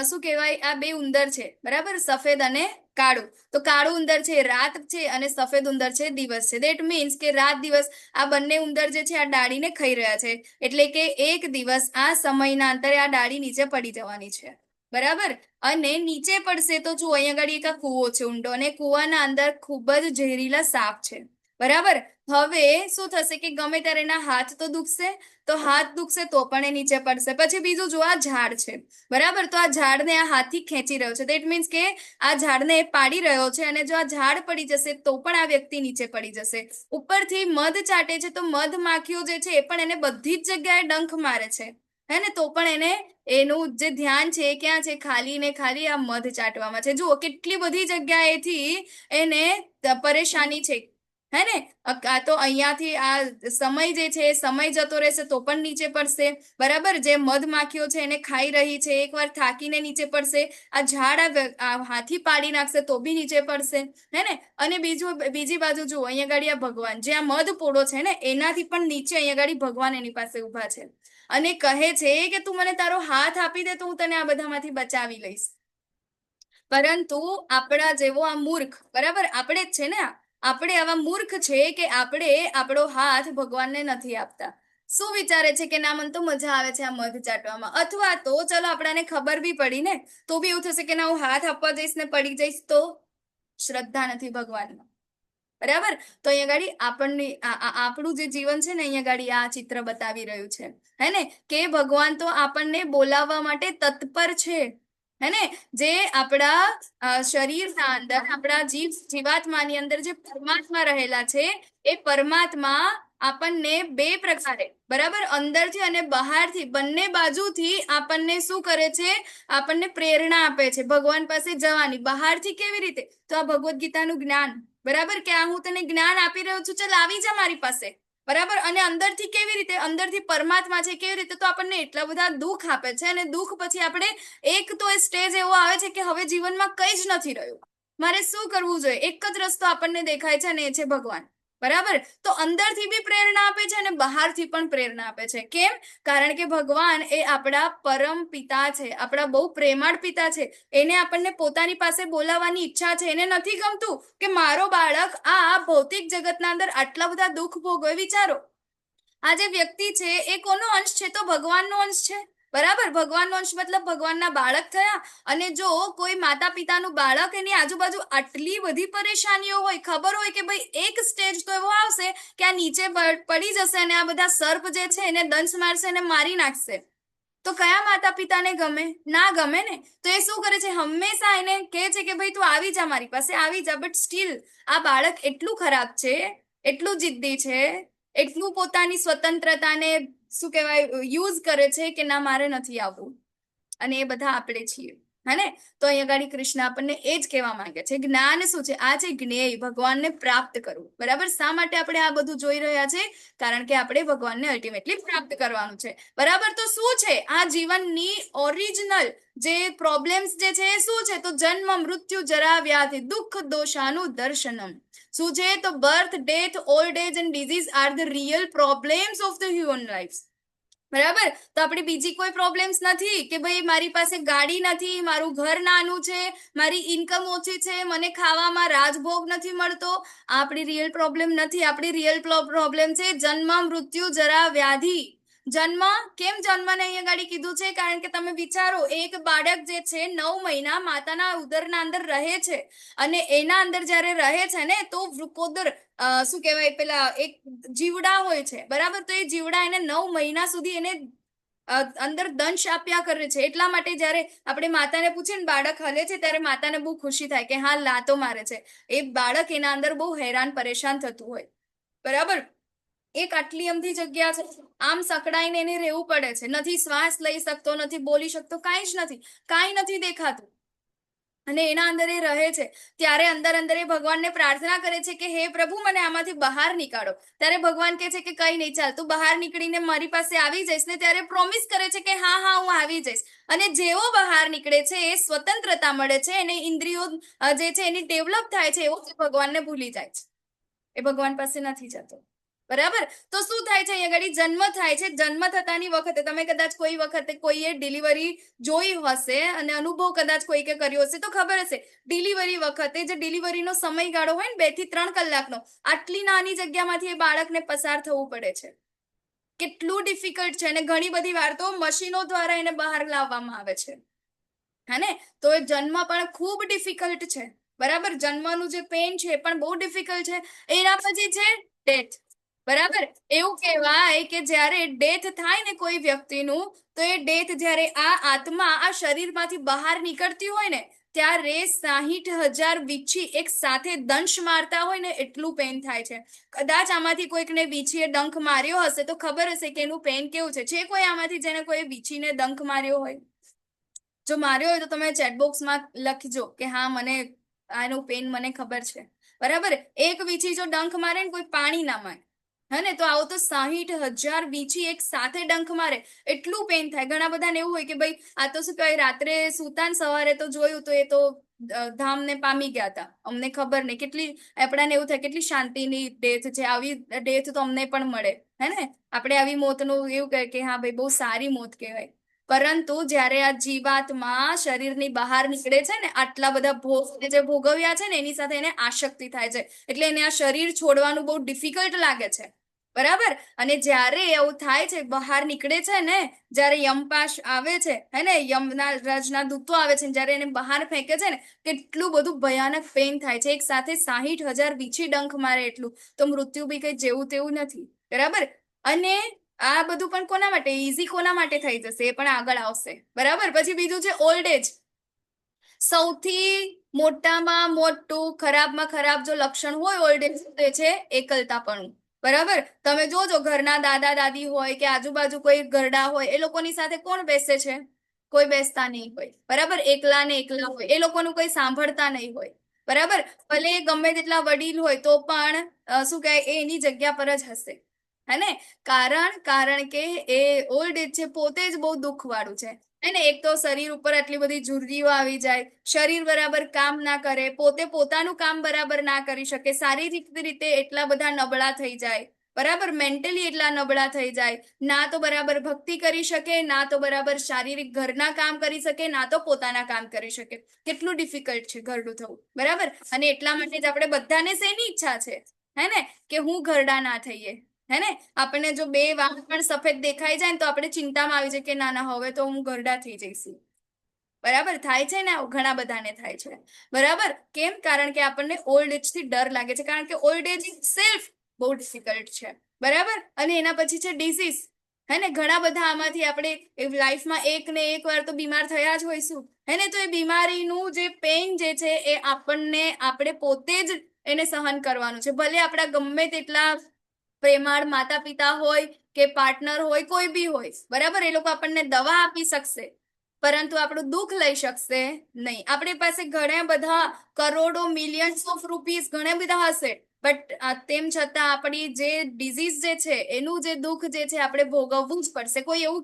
A: શું કહેવાય? આ બે ઉંદર છે. બરાબર? સફેદ અને કાળું. તો કાળું ઉંદર છે રાત છે, અને સફેદ ઉંદર છે દિવસ છે. દેટ મીન્સ કે રાત દિવસ આ બંને ઉંદર જે છે આ ડાળીને ખાઈ રહ્યા છે. એટલે કે એક દિવસ આ સમયના અંતરે આ ડાળી નીચે પડી જવાની છે. બરાબર? અને નીચે પડશે તો જુઓ, અહીંયા આગળ એક કૂવો છે ઊંડો, અને કૂવાના અંદર ખૂબ જ ઝેરીલા સાપ છે. બરાબર? હવે શું થશે કે ગમે ત્યારે એના હાથ તો દુખશે, તો હાથ દુખશે તો પણ એ નીચે પડશે. પછી બીજું જો, આ ઝાડ છે. બરાબર? તો આ ઝાડને આ હાથી ખેંચી રહ્યો છે. દેટ મીન્સ કે આ ઝાડને એ પાડી રહ્યો છે, અને જો આ ઝાડ પડી જશે તો પણ આ વ્યક્તિ નીચે પડી જશે. ઉપરથી મધ ચાટે છે, તો મધ માખીઓ જે છે એ પણ એને બધી જ જગ્યાએ ડંખ મારે છે, હે ને? તો પણ એનું જે ધ્યાન છે એ ક્યાં છે? ખાલી ને ખાલી આ મધ ચાટવામાં છે. જુઓ કેટલી બધી જગ્યાએથી એને પરેશાની છે, હે ને? આ તો અહીંયાથી આ સમય જે છે, સમય જતો રહેશે તો પણ નીચે પડશે. બરાબર? જે મધમાખીઓ છે એને ખાઈ રહી છે, એકવાર થાકીને નીચે પડશે. આ ઝાડ આ હાથી પાડી નાખશે તો બી નીચે પડશે, હે ને? અને બીજી બાજુ જુઓ, અહીંયા ગાડી આ ભગવાન જે આ મધ પોડો છે ને, એનાથી પણ નીચે અહીંયા ગાડી ભગવાન એની પાસે ઉભા છે, અને કહે છે કે તું મને તારો હાથ આપી દે તો હું તને આ બધામાંથી બચાવી લઈશ. પરંતુ આપણા જેવો આ મૂર્ખ, બરાબર, આપણે જ છે ને, આપણે આવા મૂર્ખ છે કે આપણે આપણો હાથ ભગવાનને નથી આપતા. શું વિચારે છે કે ના, મને તો મજા આવે છે આ મધ ચાટવામાં. અથવા તો ચલો આપણાને ખબર બી પડી ને, તો બી એવું થશે કે ના, હું હાથ આપવા જઈશ ને પડી જઈશ તો શ્રદ્ધા નથી ભગવાનમાં. બરાબર. તો અહીંયા ગાડી આપણું જે જીવન છે ને અહીંયા ગાડી આ ચિત્ર બતાવી રહ્યું છે હે ને, કે ભગવાન તો આપણને બોલાવવા માટે તત્પર છે હે ને. જે આપણા શરીરના અંદર આપણા જીવાત્માની અંદર જે પરમાત્મા રહેલા છે એ પરમાત્મા આપણને બે પ્રકારે બરાબર અંદરથી અને બહારથી બંને બાજુથી આપણને શું કરે છે, આપણને પ્રેરણા આપે છે ભગવાન પાસે જવાની. બહારથી કેવી રીતે? તો આ ભગવદ્ ગીતાનું જ્ઞાન બરાબર, કે આ હું તને જ્ઞાન આપી રહ્યો છું, ચાલ આવી જા મારી પાસે બરાબર. અને અંદરથી કેવી રીતે? અંદરથી પરમાત્મા છે કેવી રીતે? તો આપણને એટલા બધા દુઃખ આપે છે અને દુઃખ પછી આપણે એક તો એ સ્ટેજ એવો આવે છે કે હવે જીવનમાં કઈ જ નથી રહ્યું, મારે શું કરવું જોઈએ? એક જ રસ્તો આપણને દેખાય છે અને એ છે ભગવાન બરાબર. તો અંદરથી બી પ્રેરણા આપે છે અને બહારથી પણ પ્રેરણા આપે છે. કેમ? કારણ કે ભગવાન એ આપણા પરમ પિતા છે, આપણા બહુ પ્રેમાળ પિતા છે. એને આપણને પોતાની પાસે બોલાવવાની ઈચ્છા છે. એને નથી ગમતું કે મારો બાળક આ ભૌતિક જગતના અંદર આટલા બધા દુઃખ ભોગવે. વિચારો, આ જે વ્યક્તિ છે એ કોનો અંશ છે? તો ભગવાનનો અંશ છે બરાબર. ભગવાનનો અંશ મતલબ ભગવાનના બાળક થયા. અને જો કોઈ માતા પિતાનું બાળક એની આજુબાજુ આટલી બધી પરેશાનીઓ હોય, ખબર હોય કે ભાઈ એક સ્ટેજ તો એવો આવશે કે આ નીચે પડી જશે અને આ બધા સર્પ જે છે એને દંશ મારશે અને મારી નાખશે, તો કયા માતા પિતાને ગમે? ના ગમે ને. તો એ શું કરે છે? હંમેશા એને કહે છે કે ભાઈ તું આવી જા મારી પાસે, આવી જા. બટ સ્ટીલ આ બાળક એટલું ખરાબ છે, એટલું જિદ્દી છે, એટલું પોતાની સ્વતંત્રતાને શું કહેવાય યુઝ કરે છે કે ના મારે નથી આવવું. અને એ બધા આપણે છીએ હે ને. તો અહીંયા ગાડી કૃષ્ણ આપણને એ જ કહેવા માંગે છે. જ્ઞાન શું છે? આ છે જ્ઞેય, ભગવાનને પ્રાપ્ત કરવું બરાબર. શા માટે આપણે આ બધું જોઈ રહ્યા છે? કારણ કે આપણે ભગવાનને અલ્ટિમેટલી પ્રાપ્ત કરવાનું છે બરાબર. તો શું છે આ જીવનની ઓરિજિનલ જે પ્રોબ્લેમ્સ જે છે એ શું છે? તો જન્મ, મૃત્યુ, જરા, વ્યાધિ, દુઃખ, દોષાનું દર્શનમ. શું છે? તો birth, death, old age and disease are the real problems of the human life બરાબર. તો આપણી બીજી કોઈ પ્રોબ્લેમ્સ નથી કે ભાઈ મારી પાસે ગાડી નથી, મારું ઘર નાનું છે, મારી ઇન્કમ ઓછી છે, મને ખાવામાં રાજભોગ નથી મળતો. આપણી રિયલ પ્રોબ્લેમ નથી. આપણી રિયલ પ્રોબ્લેમ છે જન્મ, મૃત્યુ, જરા, વ્યાધિ. જન્મ, કેમ જન્મને અહીંયા ગાડી કીધું છે? કારણ કે તમે વિચારો, એક બાળક જે છે 9 મહિના માતાના ઉદરના અંદર રહે છે અને એના અંદર જયારે રહે છે ને તો વૃકોદર શું કહેવાય પેલા એક જીવડા હોય છે બરાબર. તો એ જીવડા એને 9 મહિના સુધી એને અંદર દંશ આપ્યા કરે છે. એટલા માટે જયારે આપણે માતાને પૂછીએ ને બાળક હલે છે ત્યારે માતાને બહુ ખુશી થાય કે હા લાતો મારે છે. એ બાળક એના અંદર બહુ હેરાન પરેશાન થતું હોય બરાબર. એક આટલી અમથી જગ્યા છે, આમ સકડાઈને એને રહેવું પડે છે, નથી શ્વાસ લઈ શકતો, નથી બોલી શકતો, કાંઈ જ નથી, કાંઈ નથી દેખાતું અને એના અંદર એ રહે છે. ત્યારે અંદર અંદર એ ભગવાનને પ્રાર્થના કરે છે કે હે પ્રભુ મને આમાંથી બહાર નીકાળો. ત્યારે ભગવાન કહે છે કે કઈ નહીં, ચાલ તું બહાર નીકળીને મારી પાસે આવી જઈશ ને. ત્યારે પ્રોમિસ કરે છે કે હા હા હું આવી જઈશ. અને જેવો બહાર નીકળે છે એ સ્વતંત્રતા મળે છે અને ઇન્દ્રિયો જે છે એની ડેવલપ થાય છે, એવું ભગવાનને ભૂલી જાય છે, એ ભગવાન પાસે નથી જતો બરાબર. તો શું થાય છે? અહીંયા ઘડી જન્મ થાય છે. જન્મ થતાની વખતે તમે કદાચ કોઈ વખતે કોઈએ ડિલિવરી જોઈ હશે અને અનુભવ કદાચ કોઈકે કર્યો હશે તો ખબર હશે, ડિલિવરી વખતે જે ડિલિવરીનો સમયગાળો હોય ને 2 થી 3 કલાકનો, આટલી નાની જગ્યામાંથી એ બાળકને પસાર થવું પડે છે. કેટલું ડિફિકલ્ટ છે. અને ઘણી બધી વાર તો મશીનો દ્વારા એને બહાર લાવવામાં આવે છે હે ને. તો એ જન્મ પણ ખૂબ ડિફિકલ્ટ છે બરાબર. જન્મનું જે પેન છે એ પણ બહુ ડિફિકલ્ટ છે. એના પછી છે ડેથ બરાબર. એવું કહેવાય કે જ્યારે ડેથ થાય ને કોઈ વ્યક્તિનું, તો એ ડેથ જ્યારે આ આત્મા આ શરીરમાંથી બહાર નીકળતી હોય ને ત્યારે 60,000 વીછી એક સાથે દંશ મારતા હોય ને એટલું પેન થાય છે. કદાચ આમાંથી કોઈકને વીછીએ ડંખ માર્યો હશે તો ખબર હશે કે એનું પેન કેવું છે. છે કોઈ આમાંથી જેને કોઈ વીછીને ડંખ માર્યો હોય? જો માર્યો હોય તો તમે ચેટબોક્સમાં લખજો કે હા મને આનું પેન મને ખબર છે બરાબર. એક વીછી જો ડંખ મારે ને કોઈ પાણી ના મારે હે ને, તો આવો તો 60,000 વીછી એક સાથે ડંખ મારે એટલું પેન થાય. ઘણા બધાને એવું હોય કે ભાઈ આ તો શું કહેવાય રાત્રે સુતા ને સવારે તો જોયું તો એ તો ધામને પામી ગયા હતા, અમને ખબર નહીં. કેટલી આપણાને એવું થાય કેટલી શાંતિની ડેથ છે, આવી ડેથ તો અમને પણ મળે હે ને. આપણે આવી મોતનું એવું કહે કે હા ભાઈ બહુ સારી મોત કહેવાય. પરંતુ જ્યારે આ જીવાત્મા શરીરની બહાર નીકળે છે ને, આટલા બધા ભોગ જે ભોગવ્યા છે ને એની સાથે એને આસક્તિ થાય છે, એટલે એને આ શરીર છોડવાનું બહુ ડિફિકલ્ટ લાગે છે બરાબર. અને જ્યારે એવું થાય છે, બહાર નીકળે છે ને, જ્યારે યમપાશ આવે છે, હે ને, યમના રાજના દૂતો આવે છે, જ્યારે એને બહાર ફેંકે છે ને, કેટલું બધું ભયાનક પેઇન થાય છે. એક સાથે 60,000 વીછી ડંખ મારે એટલું. તો મૃત્યુ બી કઈ જેવું તેવું નથી. બરાબર. અને આ બધું પણ કોના માટે ઈઝી કોના માટે થઈ જશે એ પણ આગળ આવશે. બરાબર. પછી બીજું છે ઓલ્ડ એજ. સૌથી મોટામાં મોટું ખરાબમાં ખરાબ જો લક્ષણ હોય ઓલ્ડ એજ તે છે એકલતાપણું. બરાબર. તમે જોજો ઘરના દાદા દાદી હોય કે આજુબાજુ કોઈ ઘરડા હોય, એ લોકોની સાથે કોણ બેસે છે? કોઈ બેસતા નહીં હોય. બરાબર. એકલા ને એકલા હોય, એ લોકોનું કોઈ સાંભળતા નહીં હોય. બરાબર. ભલે ગમે તેટલા વડીલ હોય તો પણ શું કહે, એ એની જગ્યા પર જ હશે. હે ને? કારણ કે એ ઓલ્ડ એજ છે, પોતે જ બહુ દુઃખ વાળું છે. હે ને? એક તો શરીર ઉપર આટલી બધી ઝુર્રીઓ આવી જાય, શરીર બરાબર કામ ના કરે, પોતે પોતાનું કામ બરાબર ના કરી શકે, શારીરિક રીતે એટલા બધા નબળા થઈ જાય. બરાબર. મેન્ટલી એટલા નબળા થઈ જાય, ના તો બરાબર ભક્તિ કરી શકે, ના તો બરાબર શારીરિક ઘરના કામ કરી શકે, ના તો પોતાના કામ કરી શકે. કેટલું ડિફિકલ્ટ છે ઘરડું થવું. બરાબર. અને એટલા માટે જ આપણે બધાને શેની ઈચ્છા છે? હે ને? કે હું ઘરડા ના થઈએ. હે ને? આપણને જો 2 વાળ પણ સફેદ દેખાઈ જાય ને તો આપણે ચિંતામાં આવી જાય કે ના ના હવે તો હું ઘરડા થઈ જઈશું. બરાબર. થાય છે ને, ઘણા બધાને થાય છે. બરાબર. કેમ? કારણ કે આપણને ઓલ્ડ એજ થી ડર લાગે છે, કારણ કે ઓલ્ડ એજ સેલ્ફ બહુ ડિફિકલ્ટ છે. બરાબર. અને એના પછી છે ડિઝીઝ. હે ને? ઘણા બધા આમાંથી આપણે લાઈફમાં એક ને એક વાર તો બીમાર થયા જ હોઈશું. હે ને? તો એ બીમારીનું જે પેઇન જે છે એ આપણે પોતે જ એને સહન કરવાનું છે. ભલે આપણા ગમે તેટલા પ્રેમાળ માતા પિતા હોય કે પાર્ટનર હોય, કોઈ બી હોય. બરાબર. એ લોકો આપણને દવા આપી શકશે, પરંતુ આપણું દુઃખ લઈ શકશે નહીં. આપણી પાસે ઘણા બધા કરોડો મિલિયન્સ ઓફ રૂપીસ ઘણા બધા હશે, બટ તેમ છતાં આપણી જે ડિઝીઝ જે છે એનું જે દુઃખ જે છે આપણે ભોગવવું જ પડશે. કોઈ એવું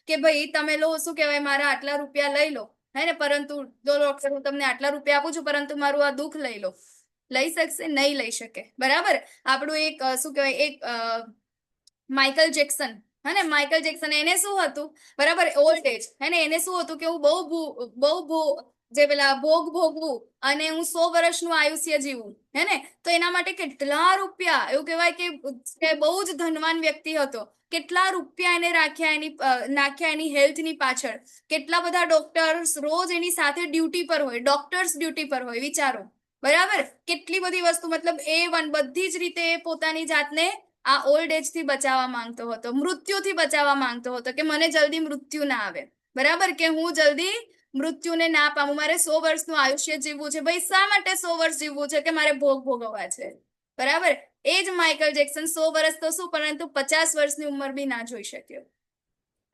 A: કે ભાઈ તમે લો, શું કહેવાય, મારા આટલા રૂપિયા લઈ લો, હે ને, પરંતુ જો ડોક્ટર હું તમને આટલા રૂપિયા આપું છું, પરંતુ મારું આ દુઃખ લઈ લો. લઈ શકશે? નહીં લઈ શકે. બરાબર. આપણું એક શું કહેવાય, એક માઇકલ જેક્સન, હે ને, માઇકલ જેક્સન, એને શું હતું? બરાબર. Old age. હે ને? એને શું હતું કે હું બહુ જે પેલા ભોગવું અને હું 100 વર્ષનું આયુષ્ય જીવું. હે ને? તો એના માટે કેટલા રૂપિયા, એવું કહેવાય કે બહુ જ ધનવાન વ્યક્તિ હતો. કેટલા રૂપિયા એને નાખ્યા એની હેલ્થની પાછળ. કેટલા બધા ડોક્ટર્સ રોજ એની સાથે ડ્યુટી પર હોય, ડોક્ટર્સ ડ્યુટી પર હોય. વિચારો. બરાબર. કેટલી બધી વસ્તુ, મતલબ બધી જ રીતે પોતાની જાતને આ ઓલ્ડ એજ થી બચાવવા માંગતો હતો, મૃત્યુથી બચાવવા માંગતો હતો, કે મને જલ્દી મૃત્યુ ના આવે. બરાબર. કે હું જલ્દી મૃત્યુને ના પામું, મારે 100 વર્ષનું આયુષ્ય જીવવું છે. ભાઈ શા માટે 100 વર્ષ જીવવું છે? કે મારે ભોગ ભોગવવા છે. બરાબર. એ જ માઇકલ જેક્સન 100 વર્ષ તો શું, પરંતુ 50 વર્ષની ઉંમર બી ના જોઈ શક્યો.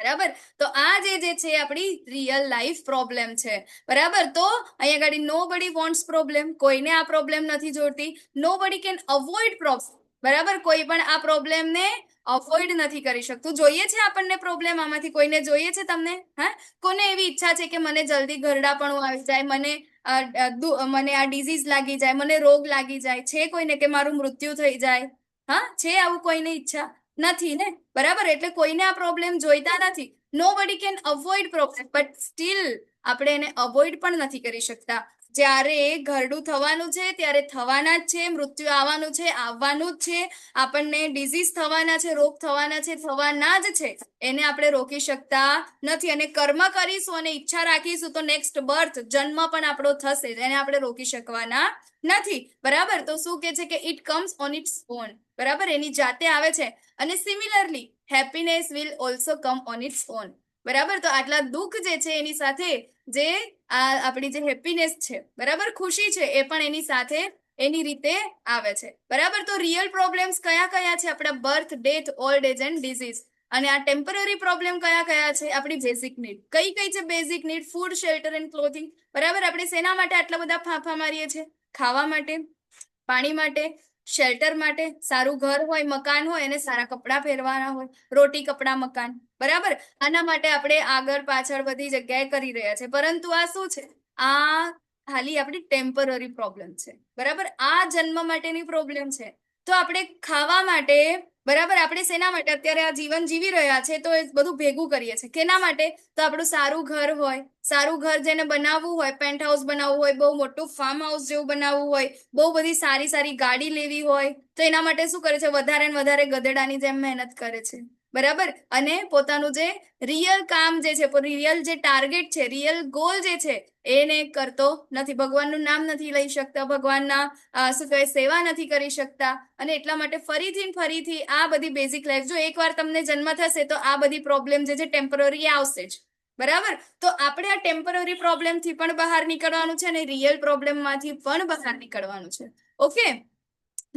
A: બરાબર. તો આ જે છે આપણી રિયલ લાઈફ પ્રોબ્લેમ છે. બરાબર. તો અહીંયા આગળ નોબડી વોન્ટ્સ પ્રોબ્લેમ, કોઈને આ પ્રોબ્લેમ નથી જોડતી. Nobody can avoid problem. બરાબર. કોઈ પણ આ પ્રોબ્લેમને અવોઇડ નથી કરી શકતું. જોઈએ છે આપણને પ્રોબ્લેમ? આમાંથી કોઈને જોઈએ છે તમને? હા, કોને એવી ઈચ્છા છે કે મને જલ્દી ઘરડાપણું આવી જાય, મને આ ડિઝીઝ લાગી જાય, મને રોગ લાગી જાય? છે કોઈને કે મારું મૃત્યુ થઈ જાય? હા, છે આવું કોઈને ઈચ્છા? નથી ને. બરાબર. એટલે કોઈને આ પ્રોબ્લેમ જોઈતા નથી. Nobody can avoid problem, but still આપણે એને અવોઇડ પણ નથી કરી શકતા. જ્યારે ઘરડું થવાનું છે ત્યારે થવાના જ છે, મૃત્યુ આવવાનું છે, આવવાનું જ છે, આપણને ડિઝીઝ થવાના છે, રોગ થવાના છે, થવાના જ છે. એને આપણે રોકી શકતા નથી. અને કર્મ કરીશું અને ઈચ્છા રાખીશું તો નેક્સ્ટ બર્થ, જન્મ પણ આપણો થશે, એને આપણે રોકી શકવાના નથી. બરાબર. તો શું કે છે કે it comes on its own. બરાબર. એની જાતે આવે છે. અને similarly happiness will also come on its own. બરાબર. તો આટલા દુઃખ જે છે એની સાથે જે આપણી જે હેપીનેસ છે, બરાબર, ખુશી છે, એ પણ એની સાથે એની રીતે આવે છે. બરાબર. તો રિયલ પ્રોબ્લેમ્સ કયા કયા છે? આપણા birth, death, old age and disease. અને આ ટેમ્પરરી પ્રોબ્લેમ કયા કયા છે? આપણી બેઝિક નીડ. કઈ કઈ છે basic need? Food, shelter and clothing. બરાબર. આપણે શેના માટે આટલા બધા ફાંફા મારીએ છીએ? ખાવા માટે, પાણી માટે, શેલ્ટર માટે, સારું ઘર હોય, મકાન હોય, અને સારા કપડાં પહેરવાના હોય, રોટી, કપડાં, મકાન. બરાબર. આના માટે આપણે આગળ પાછળ બધી જગ્યાએ કરી રહ્યા છે, પરંતુ આ શું છે? આ ખાલી આપણી ટેમ્પરરી પ્રોબ્લેમ છે. બરાબર. આ જન્મ માટેની પ્રોબ્લેમ છે. તો આપણે ખાવા માટે, બરાબર, આપણે શેના માટે અત્યારે આ જીવન જીવી રહ્યા છે? તો એ બધું ભેગું કરીએ છીએ. કેના માટે? તો આપણું સારું ઘર હોય, સારું ઘર જેને બનાવવું હોય, પેન્ટ હાઉસ બનાવવું હોય, બહુ મોટું ફાર્મ હાઉસ જેવું બનાવવું હોય, બહુ બધી સારી સારી ગાડી લેવી હોય, તો એના માટે શું કરે છે? વધારે ને વધારે ગધેડાની જેમ મહેનત કરે છે, બરાબર. અને પોતાનું જે રિયલ કામ જે છે, રિયલ જે ટાર્ગેટ છે, રિયલ ગોલ જે છે એને કરતો નથી. ભગવાનનું નામ નથી લઈ શકતા, ભગવાનના શું કહેવાય સેવા નથી કરી શકતા, અને એટલા માટે ફરીથી આ બધી બેઝિક લાઈફ, જો એકવાર તમને જન્મ થશે તો આ બધી પ્રોબ્લેમ જે છે ટેમ્પરરી આવશે જ, બરાબર. તો આપણે આ ટેમ્પરરી પ્રોબ્લેમ થી પણ બહાર નીકળવાનું છે અને રિયલ પ્રોબ્લેમ માંથી પણ બહાર નીકળવાનું છે. ઓકે,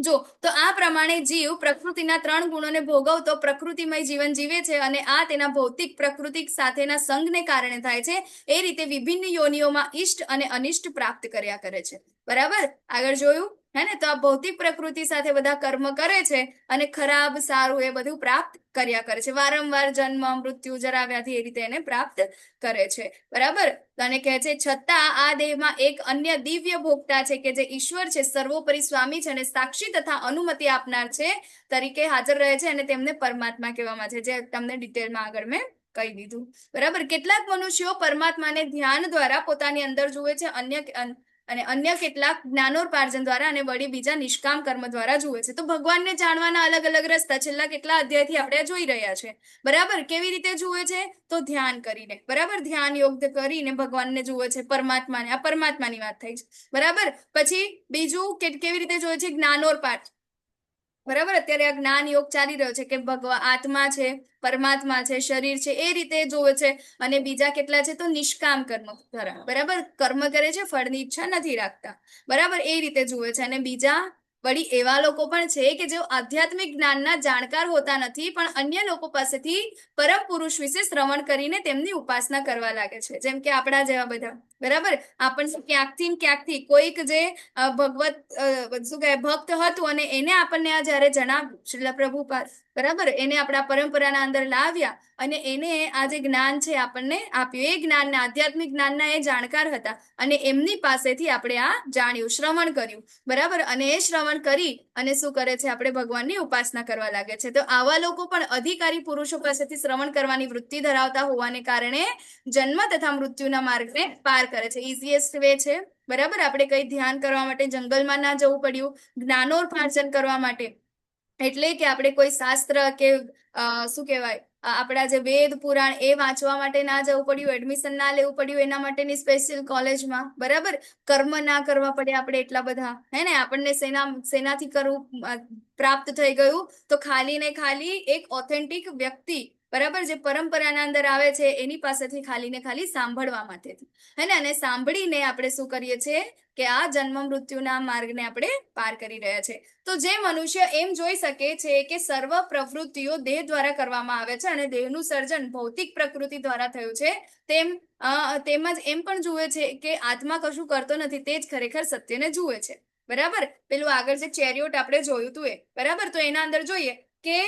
A: જો તો આ પ્રમાણે જીવ પ્રકૃતિના 3 ગુણોને ભોગવતો પ્રકૃતિમય જીવન જીવે છે, અને આ તેના ભૌતિક પ્રકૃતિ સાથેના સંગને કારણે થાય છે. એ રીતે વિભિન્ન યોનિઓમાં ઇષ્ટ અને અનિષ્ટ પ્રાપ્ત કર્યા કરે છે, બરાબર. આગળ જોયું હે ને? તો આ ભૌતિક પ્રકૃતિ સાથે બધા કર્મ કરે છે અને ખરાબ સારું એ બધું પ્રાપ્ત કર્યા કરે છે, વારંવાર જન્મ મૃત્યુ જરા વ્યાધિ એ રીતે એને પ્રાપ્ત કરે છે, બરાબર. અને કહે છે છતાં આ દેહમાં એક અન્ય દિવ્ય ભોગતા છે કે જે ઈશ્વર છે, સર્વોપરી સ્વામી છે અને સાક્ષી તથા અનુમતિ આપનાર છે તરીકે હાજર રહે છે, અને તેમને પરમાત્મા કહેવામાં છે, જે તમને ડિટેલમાં આગળ મેં કહી દીધું, બરાબર. કેટલાક મનુષ્યો પરમાત્માને ધ્યાન દ્વારા પોતાની અંદર જુએ છે, અન્ય કેટલાક જ્ઞાનોપાર્જન દ્વારા અને વળી બીજા નિષ્કામ કર્મ દ્વારા જુએ છે. તો ભગવાનને જાણવાના અલગ અલગ રસ્તા છેલ્લા કેટલા અધ્યાયથી આપણે જોઈ રહ્યા છે, બરાબર. કેવી રીતે જુએ છે? તો ધ્યાન કરીને, બરાબર. ધ્યાન યોગ કરીને ભગવાનને જુએ છે, પરમાત્માને. આ પરમાત્માની વાત થઈ છે, બરાબર. પછી બીજું કેવી રીતે જોવે છે? જ્ઞાનોપાર્જન, બરાબર. અત્યારે આ જ્ઞાન યોગ ચાલી રહ્યો છે કે ભગવાન આત્મા છે, પરમાત્મા છે, શરીર છે, એ રીતે જોવે છે. અને બીજા કેટલા છે? તો નિષ્કામ કર્મ દ્વારા, બરાબર. કર્મ કરે છે, ફળની ઈચ્છા નથી રાખતા, બરાબર. એ રીતે જુએ છે. અને બીજા વળી એવા લોકો પણ છે કે જેઓ આધ્યાત્મિક જ્ઞાનના જાણકાર હોતા નથી, પણ અન્ય લોકો પાસેથી પરમ પુરુષ વિશે શ્રવણ કરીને તેમની ઉપાસના કરવા લાગે છે, જેમ કે આપણા જેવા બધા, બરાબર. આપણને ક્યાંકથી કોઈક જે ભગવત શું કહે ભક્ત હતું, અને એને આપણને આ જયારે જણાવ્યું શ્રીલ પ્રભુપાદ, બરાબર, એને આપણા પરંપરાના અંદર લાવ્યા અને એને આ જે જ્ઞાન છે આપણને આપ્યું. એ જ્ઞાનના આધ્યાત્મિક જ્ઞાનના એ જાણકાર હતા, અને એમની પાસેથી આપણે આ જાણ્યું, શ્રવણ કર્યું, બરાબર. અને એ શ્રવણ કરી અને શું કરે છે? આપણે ભગવાનની ઉપાસના કરવા લાગે છે. તો આવા લોકો પણ અધિકારી પુરુષો પાસેથી શ્રવણ કરવાની વૃત્તિ ધરાવતા હોવાને કારણે જન્મ તથા મૃત્યુના માર્ગને પાર કરે છે. ઇઝીએસ્ટ વે છે, બરાબર. આપણે કઈ ધ્યાન કરવા માટે જંગલમાં ના જવું પડ્યું, જ્ઞાનોપાર્જન કરવા માટે, એટલે કે આપણે કોઈ શાસ્ત્ર કે શું કહેવાય આપણા જે વેદ પુરાણ એ વાંચવા માટે ના જવું પડ્યું, એડમિશન ના લેવું પડ્યું એના માટેની સ્પેશિયલ કોલેજમાં, બરાબર. કર્મ ના કરવા પડે આપણે એટલા બધા, હે ને? આપણને સેનાથી કરવું પ્રાપ્ત થઈ ગયું, તો ખાલી ને ખાલી એક ઓથેન્ટિક વ્યક્તિ, બરાબર, જે પરંપરાના અંદર આવે છે એની પાસેથી ખાલી ને ખાલી સાંભળવા માટે, હે ને? અને સાંભળીને આપણે શું કરીએ છીએ કે આ જન્મ મૃત્યુના માર્ગને આપણે પાર કરી રહ્યા છે. તો જે મનુષ્ય એમ જોઈ શકે છે કે સર્વ પ્રવૃત્તિઓ દેહ દ્વારા કરવામાં આવે છે અને દેહનું સર્જન ભૌતિક પ્રકૃતિ દ્વારા થયું છે, તેમજ એમ પણ જુએ છે કે આત્મા કશું કરતો નથી, તે જ ખરેખર સત્યને જુએ છે, બરાબર. પેલું આગળ જે ચેરિયોટ આપણે જોયું હતું એ, બરાબર. તો એના અંદર જોઈએ કે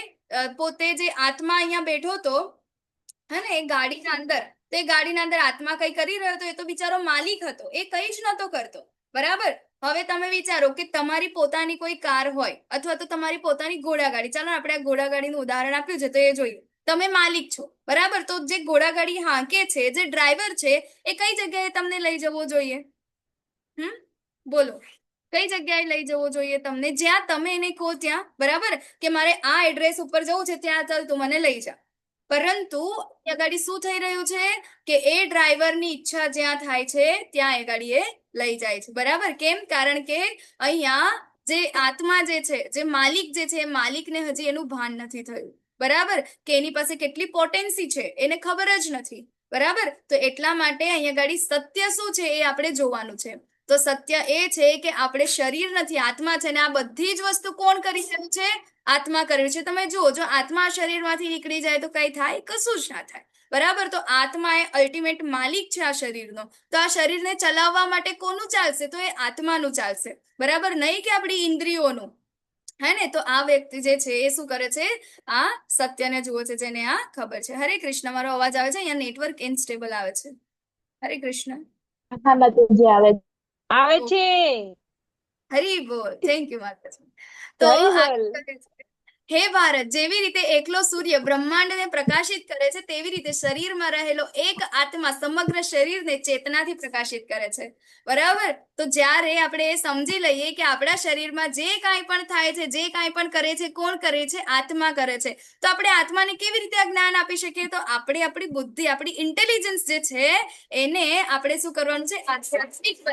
A: પોતે જે આત્મા અહીંયા બેઠો હતો, હે ને, એ ગાડીના અંદર, તે ગાડીના અંદર આત્મા કઈ કરી રહ્યો હતો, એ તો બિચારો માલિક હતો, એ કઈ જ નહોતો કરતો, બરાબર. હવે તમે વિચારો કે તમારી પોતાની કોઈ કાર હોય અથવા તો તમારી પોતાની ઘોડાગાડી, ચાલો આપણે આ ઘોડાગાડીનું ઉદાહરણ આપ્યું છે તો એ જોઈએ. તમે માલિક છો, બરાબર. તો જે ઘોડાગાડી હાંકે છે, જે ડ્રાઈવર છે, એ કઈ જગ્યાએ તમને લઈ જવો જોઈએ? બોલો, કઈ જગ્યાએ લઈ જવો જોઈએ તમને? જ્યાં તમે એને કહો ત્યાં, બરાબર, કે મારે આ એડ્રેસ ઉપર જવું છે, ત્યાં ચાલ તું મને લઈ જા. પરંતુ એ ગાડી શું થઈ રહ્યું છે કે એ ડ્રાઈવરની ઈચ્છા જ્યાં થાય છે ત્યાં એ ગાડી એ લઈ જાય છે, બરાબર. કેમ? કારણ કે અહીંયા જે આત્મા જે છે, જે માલિક જે છે, એ માલિકને હજી એનું ભાન નથી થયું, બરાબર, કે એની પાસે કેટલી પોટેન્સી છે એને ખબર જ નથી, બરાબર. તો એટલા માટે અહીંયા ગાડી સત્ય શું છે એ આપણે જોવાનું છે. તો સત્ય એ છે કે આપણે શરીર નથી, આત્મા છે, ને આ બધી જ વસ્તુ કોણ કરી રહ્યું છે? આત્મા કર્યું છે. તમે જુઓ, જો આત્મા શરીરમાંથી નીકળી જાય તો કઈ થાય? કશું જ ના થાય, બરાબર. તો આત્મા એ અલ્ટિમેટ માલિક છે આ શરીરનો. તો આ શરીરને ચલાવવા માટે કોનું ચાલશે? તો એ આત્માનું ચાલશે, બરાબર, નહીં કે આપણી ઇન્દ્રિયોનું, હે ને? તો આ વ્યક્તિ જે છે એ શું કરે છે? આ સત્યને જુએ છે, જેને આ ખબર છે. હરે કૃષ્ણ. મારો અવાજ આવે છે? અહીંયા નેટવર્ક ઇનસ્ટેબલ આવે છે. હરે કૃષ્ણ.
E: હા માતાજી આવે
C: આવે છે.
A: હરી બોલ. થેન્ક યુ માતાજી. તો
E: હરી બોલ.
A: હે ભારત, જેવી રીતે એકલો સૂર્ય બ્રહ્માંડને પ્રકાશિત કરે છે તેવી રીતે શરીરમાં રહેલો એક આત્મા સમગ્ર શરીરને ચેતનાથી પ્રકાશિત કરે છે. બરાબર? તો જ્યારે આપણે એ સમજી લઈએ કે આપણા શરીરમાં જે કાંઈ પણ થાય છે, જે કાંઈ પણ કરે છે, કોણ કરે છે? આત્મા કરે છે. તો આપણે આત્માને કેવી રીતે આ જ્ઞાન આપી શકીએ? તો આપણે આપણી બુદ્ધિ, આપણી ઇન્ટેલિજન્સ જે છે એને આપણે શું કરવાનું છે? આધ્યાત્મિક